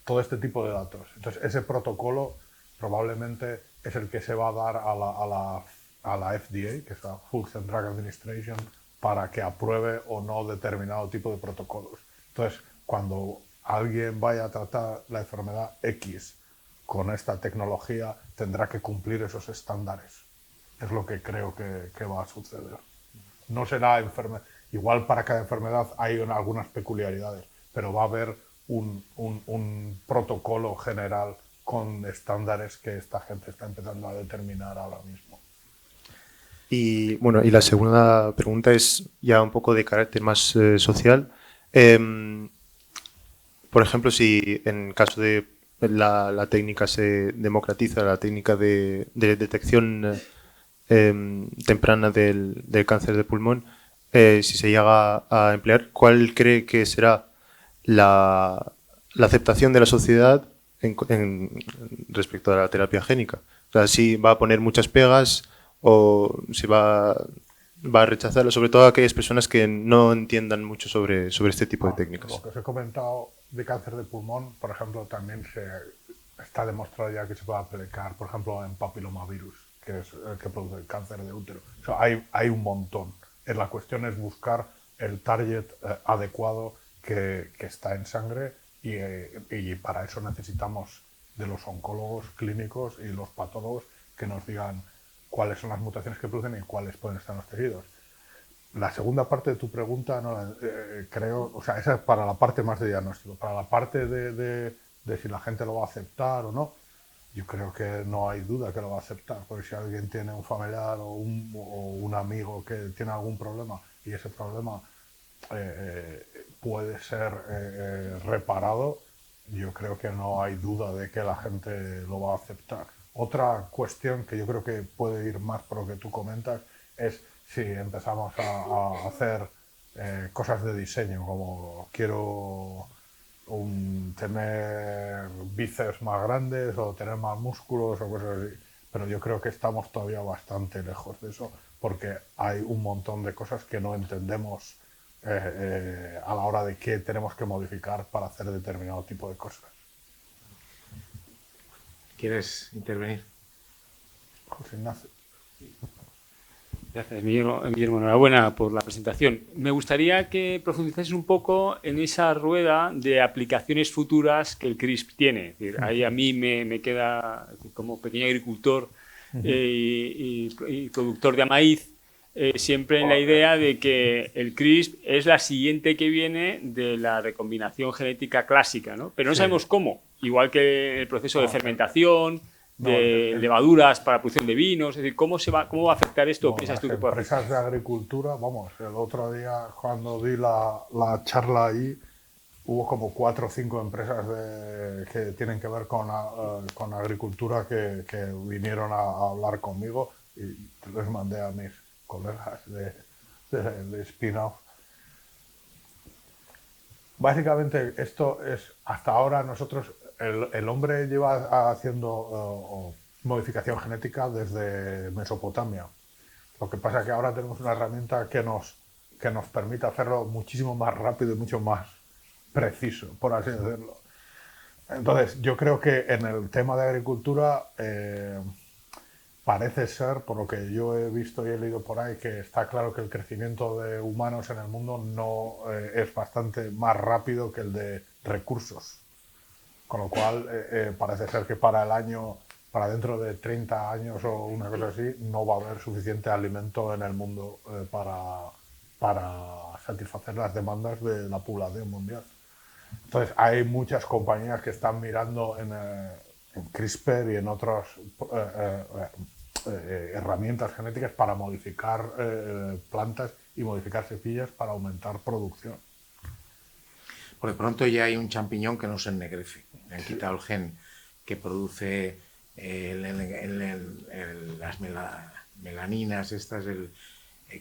todo este tipo de datos. Entonces, ese protocolo probablemente es el que se va a dar a la FDA, que es la Food and Drug Administration, para que apruebe o no determinado tipo de protocolos. Entonces, cuando alguien vaya a tratar la enfermedad X con esta tecnología, tendrá que cumplir esos estándares. Es lo que creo que va a suceder. No será enfermedad. Igual para cada enfermedad hay algunas peculiaridades, pero va a haber un protocolo general con estándares que esta gente está empezando a determinar ahora mismo. Y bueno, y la segunda pregunta es ya un poco de carácter más social. Por ejemplo, si en caso de la técnica se democratiza, la técnica de detección temprana del cáncer de pulmón, si se llega a emplear, ¿cuál cree que será la aceptación de la sociedad respecto a la terapia génica? O sea, si va a poner muchas pegas o se va a rechazarlo, sobre todo a aquellas personas que no entiendan mucho sobre este tipo de técnicas. Lo que os he comentado de cáncer de pulmón, por ejemplo, también está demostrado ya que se puede aplicar, por ejemplo, en papilomavirus, que es el que produce el cáncer de útero. O sea, hay un montón. La cuestión es buscar el target adecuado que está en sangre y para eso necesitamos de los oncólogos clínicos y los patólogos que nos digan cuáles son las mutaciones que producen y cuáles pueden estar en los tejidos. La segunda parte de tu pregunta, no, creo, o sea, esa es para la parte más de diagnóstico. Para la parte de si la gente lo va a aceptar o no, yo creo que no hay duda que lo va a aceptar, porque si alguien tiene un familiar o un amigo que tiene algún problema y ese problema puede ser reparado, yo creo que no hay duda de que la gente lo va a aceptar. Otra cuestión que yo creo que puede ir más por lo que tú comentas es si empezamos a hacer cosas de diseño, como quiero tener bíceps más grandes o tener más músculos o cosas así. Pero yo creo que estamos todavía bastante lejos de eso porque hay un montón de cosas que no entendemos a la hora de qué tenemos que modificar para hacer determinado tipo de cosas. ¿Quieres intervenir? José Ignacio. Gracias, Guillermo. Enhorabuena por la presentación. Me gustaría que profundizases un poco en esa rueda de aplicaciones futuras que el CRISP tiene. Es decir, ahí a mí me queda, como pequeño agricultor y productor de maíz, siempre en la idea de que el CRISP es la siguiente que viene de la recombinación genética clásica, ¿no? Pero no sabemos cómo. Igual que el proceso de fermentación, de levaduras para la producción de vinos, es decir, ¿cómo va a afectar esto? No, ¿Piensas tú las que puede afectar? empresas de agricultura, vamos, el otro día cuando di la charla ahí, hubo como 4 o 5 empresas que tienen que ver con agricultura que vinieron a hablar conmigo y les mandé a mis colegas de spin-off. Básicamente esto es, hasta ahora nosotros, el hombre lleva haciendo modificación genética desde Mesopotamia. Lo que pasa es que ahora tenemos una herramienta que nos permite hacerlo muchísimo más rápido y mucho más preciso, por así decirlo. Entonces, yo creo que en el tema de agricultura parece ser, por lo que yo he visto y he leído por ahí, que está claro que el crecimiento de humanos en el mundo no es bastante más rápido que el de recursos. Con lo cual, parece ser que para dentro de 30 años o una cosa así, no va a haber suficiente alimento en el mundo para satisfacer las demandas de la población mundial. Entonces, hay muchas compañías que están mirando en CRISPR y en otras herramientas genéticas para modificar plantas y modificar semillas para aumentar producción. Por de pronto ya hay un champiñón que no se ennegrece. Le han quitado el gen que produce las melaninas estas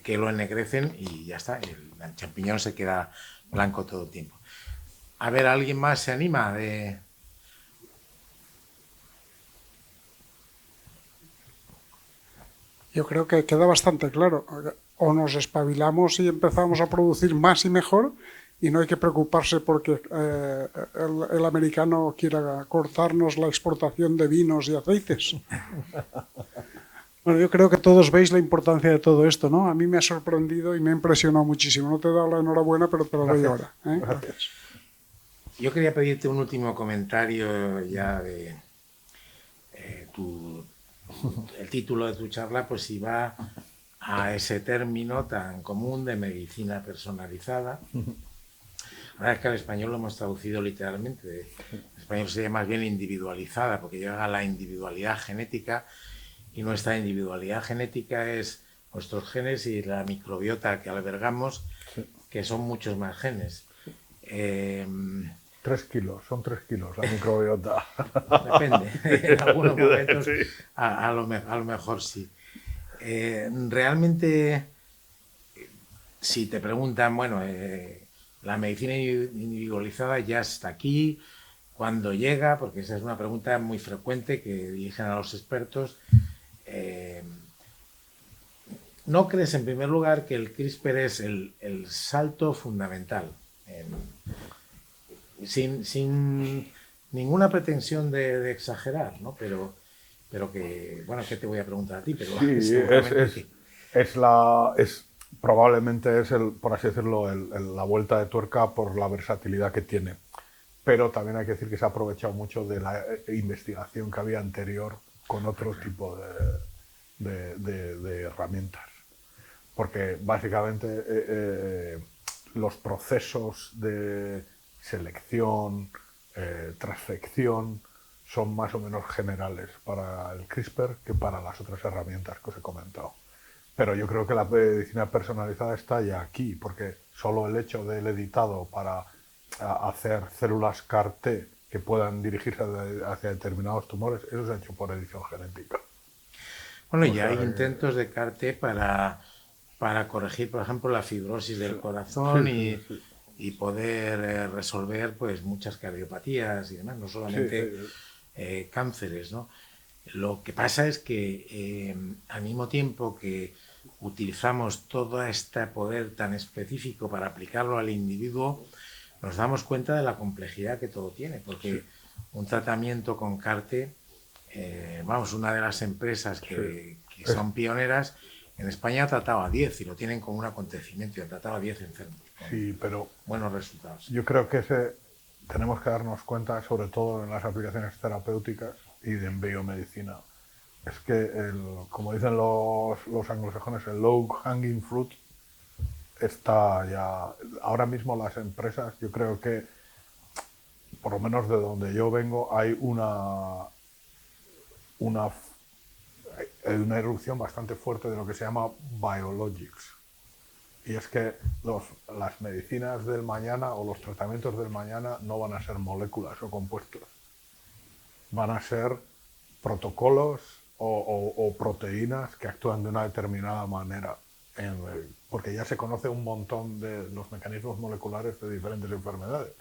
que lo ennegrecen y ya está. El champiñón se queda blanco todo el tiempo. A ver, ¿alguien más se anima? Yo creo que queda bastante claro. O nos espabilamos y empezamos a producir más y mejor, y no hay que preocuparse porque el americano quiera cortarnos la exportación de vinos y aceites. Bueno, yo creo que todos veis la importancia de todo esto, ¿no? A mí me ha sorprendido y me ha impresionado muchísimo. No te he dado la enhorabuena, pero te la doy ahora. Gracias. Yo quería pedirte un último comentario ya de el título de tu charla, pues si va a ese término tan común de medicina personalizada. La verdad es que al español lo hemos traducido literalmente. En español sería más bien individualizada, porque llega a la individualidad genética, y nuestra individualidad genética es nuestros genes y la microbiota que albergamos, que son muchos más genes. 3 kilos, son 3 kilos la microbiota. Depende, en algunos momentos a lo mejor sí. Realmente, si te preguntan, bueno, la medicina individualizada ya está aquí, ¿cuándo llega? Porque esa es una pregunta muy frecuente que dirigen a los expertos. ¿No crees, en primer lugar, que el CRISPR es el salto fundamental? Sin ninguna pretensión de exagerar, ¿no? Pero que, bueno, ¿qué te voy a preguntar a ti? Pero sí, probablemente es, por así decirlo, la vuelta de tuerca por la versatilidad que tiene. Pero también hay que decir que se ha aprovechado mucho de la investigación que había anterior con otro tipo de herramientas. Porque básicamente los procesos de selección, transfección, son más o menos generales para el CRISPR que para las otras herramientas que os he comentado. Pero yo creo que la medicina personalizada está ya aquí, porque solo el hecho del editado para hacer células CAR-T que puedan dirigirse hacia determinados tumores, eso se ha hecho por edición genética. Bueno, ya hay intentos de CAR-T para corregir, por ejemplo, la fibrosis del corazón y poder resolver pues muchas cardiopatías y demás, no solamente cánceres, ¿no? Lo que pasa es que al mismo tiempo que utilizamos todo este poder tan específico para aplicarlo al individuo, nos damos cuenta de la complejidad que todo tiene, porque un tratamiento con CAR-T, una de las empresas que son pioneras, en España ha tratado a 10 y lo tienen como un acontecimiento, y ha tratado a 10 enfermos. Sí, pero buenos resultados. Yo creo que tenemos que darnos cuenta, sobre todo en las aplicaciones terapéuticas y en biomedicina, es que, como dicen los anglosajones, el low hanging fruit está ya. Ahora mismo las empresas, yo creo que, por lo menos de donde yo vengo, hay una erupción bastante fuerte de lo que se llama biologics. Y es que las medicinas del mañana o los tratamientos del mañana no van a ser moléculas o compuestos. Van a ser protocolos o proteínas que actúan de una determinada manera. Porque ya se conoce un montón de los mecanismos moleculares de diferentes enfermedades.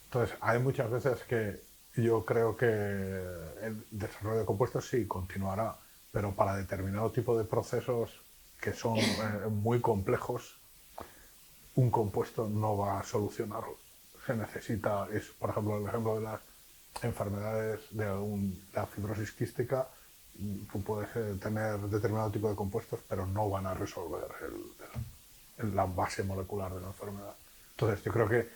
Entonces, hay muchas veces que yo creo que el desarrollo de compuestos sí continuará, pero para determinado tipo de procesos que son muy complejos, un compuesto no va a solucionarlo. Se necesita, por ejemplo, el ejemplo de las enfermedades de la fibrosis quística, tú puedes tener determinado tipo de compuestos, pero no van a resolver la base molecular de la enfermedad. Entonces, yo creo que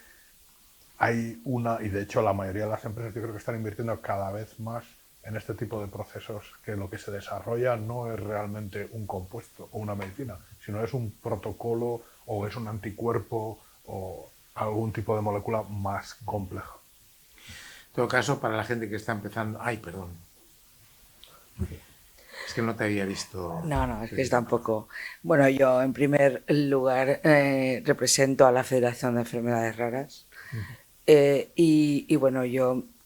hay una, y de hecho la mayoría de las empresas yo creo que están invirtiendo cada vez más en este tipo de procesos, que lo que se desarrolla no es realmente un compuesto o una medicina, sino es un protocolo o es un anticuerpo o algún tipo de molécula más compleja. En todo caso, para la gente que está empezando... Ay, perdón. Es que no te había visto... No, es que está un poco... Bueno, yo en primer lugar represento a la Federación de Enfermedades Raras y bueno,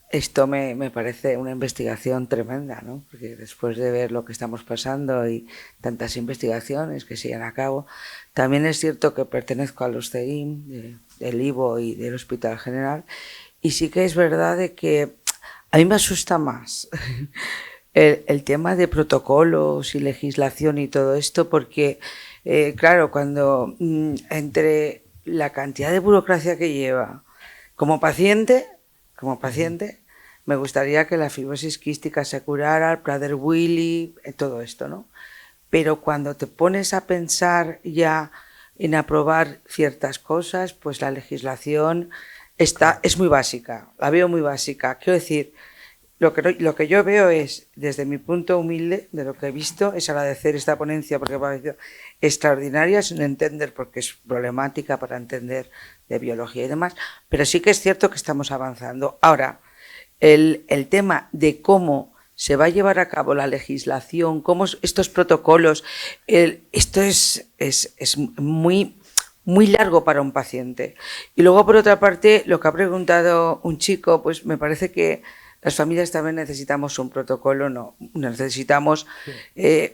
esto me parece una investigación tremenda, ¿no? Porque después de ver lo que estamos pasando y tantas investigaciones que se llevan a cabo, también es cierto que pertenezco a los CEIM, del IVO y del Hospital General, y sí que es verdad de que a mí me asusta más el tema de protocolos y legislación y todo esto, porque, claro, cuando entre la cantidad de burocracia que lleva, como paciente, me gustaría que la fibrosis quística se curara, el Prader-Willi, todo esto, ¿no? Pero cuando te pones a pensar ya en aprobar ciertas cosas, pues la legislación es muy básica, la veo muy básica. Quiero decir, lo que yo veo es, desde mi punto humilde, de lo que he visto, es agradecer esta ponencia porque me ha parecido extraordinaria, sin entender, porque es problemática para entender de biología y demás, pero sí que es cierto que estamos avanzando. Ahora, el tema de cómo se va a llevar a cabo la legislación, cómo estos protocolos, esto es muy largo para un paciente. Y luego, por otra parte, lo que ha preguntado un chico, pues me parece que las familias también necesitamos un protocolo, no necesitamos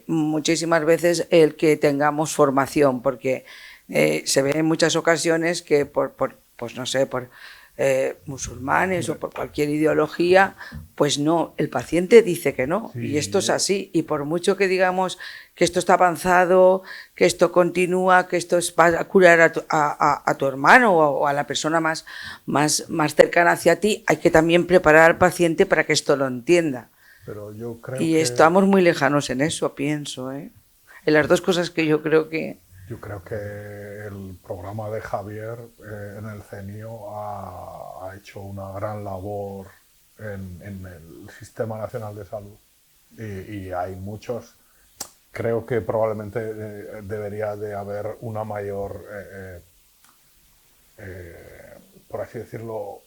muchísimas veces el que tengamos formación, porque se ve en muchas ocasiones que pues no sé, por musulmanes o por cualquier ideología, pues no, el paciente dice que no, y esto es así, y por mucho que digamos que esto está avanzado, que esto continúa, que esto es para curar a tu hermano o a la persona más cercana hacia ti, hay que también preparar al paciente para que esto lo entienda. Pero yo creo y estamos muy lejanos en eso, pienso, en las dos cosas que yo creo que... Yo creo que el programa de Javier en el CENIO ha hecho una gran labor en el Sistema Nacional de Salud y hay muchos. Creo que probablemente debería de haber una mayor, por así decirlo,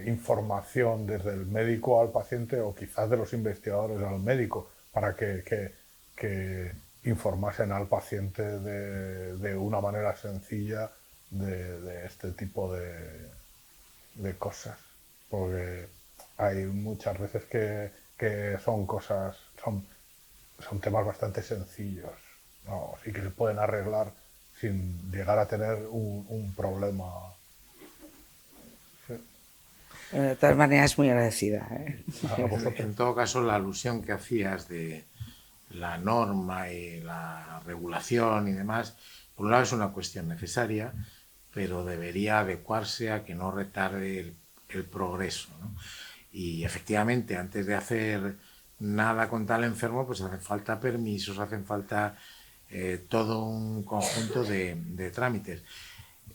información desde el médico al paciente o quizás de los investigadores al médico para que informasen al paciente de una manera sencilla de este tipo de cosas, porque hay muchas veces que son cosas, son temas bastante sencillos, ¿no? Sí que se pueden arreglar sin llegar a tener un problema. Sí. De todas maneras, muy agradecida. En todo caso, la alusión que hacías de la norma y la regulación y demás, por un lado es una cuestión necesaria, pero debería adecuarse a que no retarde el progreso, ¿no? Y efectivamente, antes de hacer nada con tal enfermo, pues hacen falta permisos, hacen falta todo un conjunto de trámites.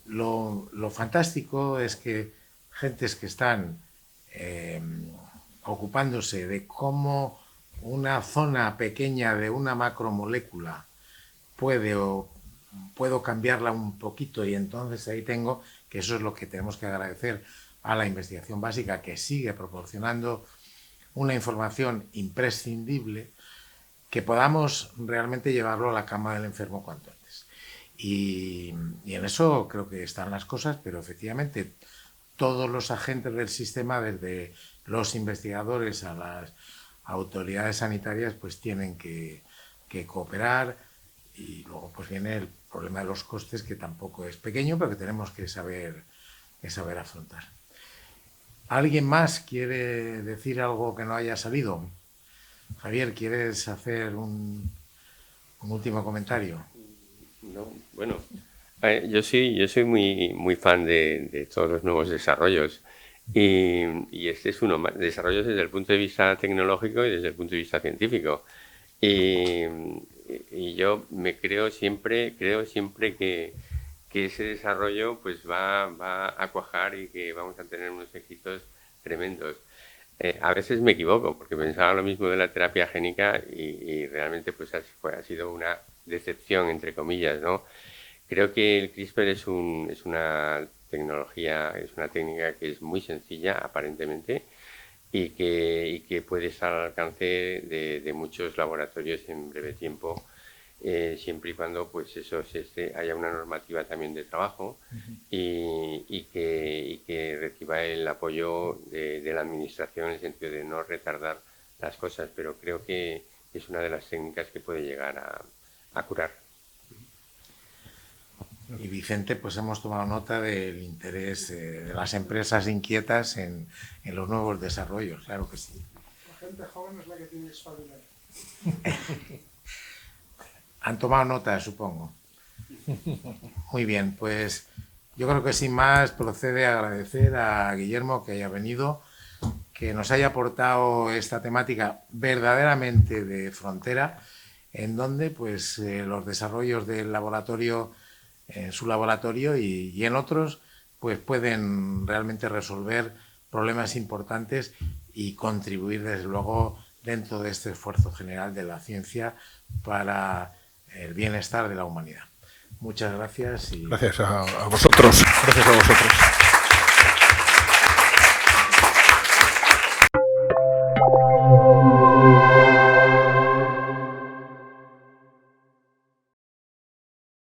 Lo fantástico es que gentes que están ocupándose de cómo una zona pequeña de una macromolécula puedo cambiarla un poquito, y entonces ahí tengo que eso es lo que tenemos que agradecer a la investigación básica, que sigue proporcionando una información imprescindible, que podamos realmente llevarlo a la cama del enfermo cuanto antes. Y en eso creo que están las cosas, pero efectivamente todos los agentes del sistema, desde los investigadores a las autoridades sanitarias, pues tienen que cooperar, y luego pues viene el problema de los costes, que tampoco es pequeño, pero que tenemos que saber afrontar. ¿Alguien más quiere decir algo que no haya salido? Javier, ¿quieres hacer un último comentario? No, bueno, yo soy muy fan de todos los nuevos desarrollos. Y este es uno más, desarrollos desde el punto de vista tecnológico y desde el punto de vista científico. Y yo creo siempre que que ese desarrollo pues va a cuajar y que vamos a tener unos éxitos tremendos. A veces me equivoco, porque pensaba lo mismo de la terapia génica y realmente pues ha sido una decepción, entre comillas, ¿no? Creo que el CRISPR es una tecnología, es una técnica que es muy sencilla, aparentemente, y que puede estar al alcance de muchos laboratorios en breve tiempo, siempre y cuando pues haya una normativa también de trabajo y que reciba el apoyo de la administración en el sentido de no retardar las cosas, pero creo que es una de las técnicas que puede llegar a curar. Y Vicente, pues hemos tomado nota del interés de las empresas inquietas en los nuevos desarrollos, claro que sí. La gente joven es la que tiene que espabilar. Han tomado nota, supongo. Muy bien, pues yo creo que sin más procede a agradecer a Guillermo que haya venido, que nos haya aportado esta temática verdaderamente de frontera, en donde pues los desarrollos del laboratorio, en su laboratorio y en otros, pues pueden realmente resolver problemas importantes y contribuir desde luego dentro de este esfuerzo general de la ciencia para el bienestar de la humanidad. Muchas gracias. Gracias a vosotros. Gracias a vosotros.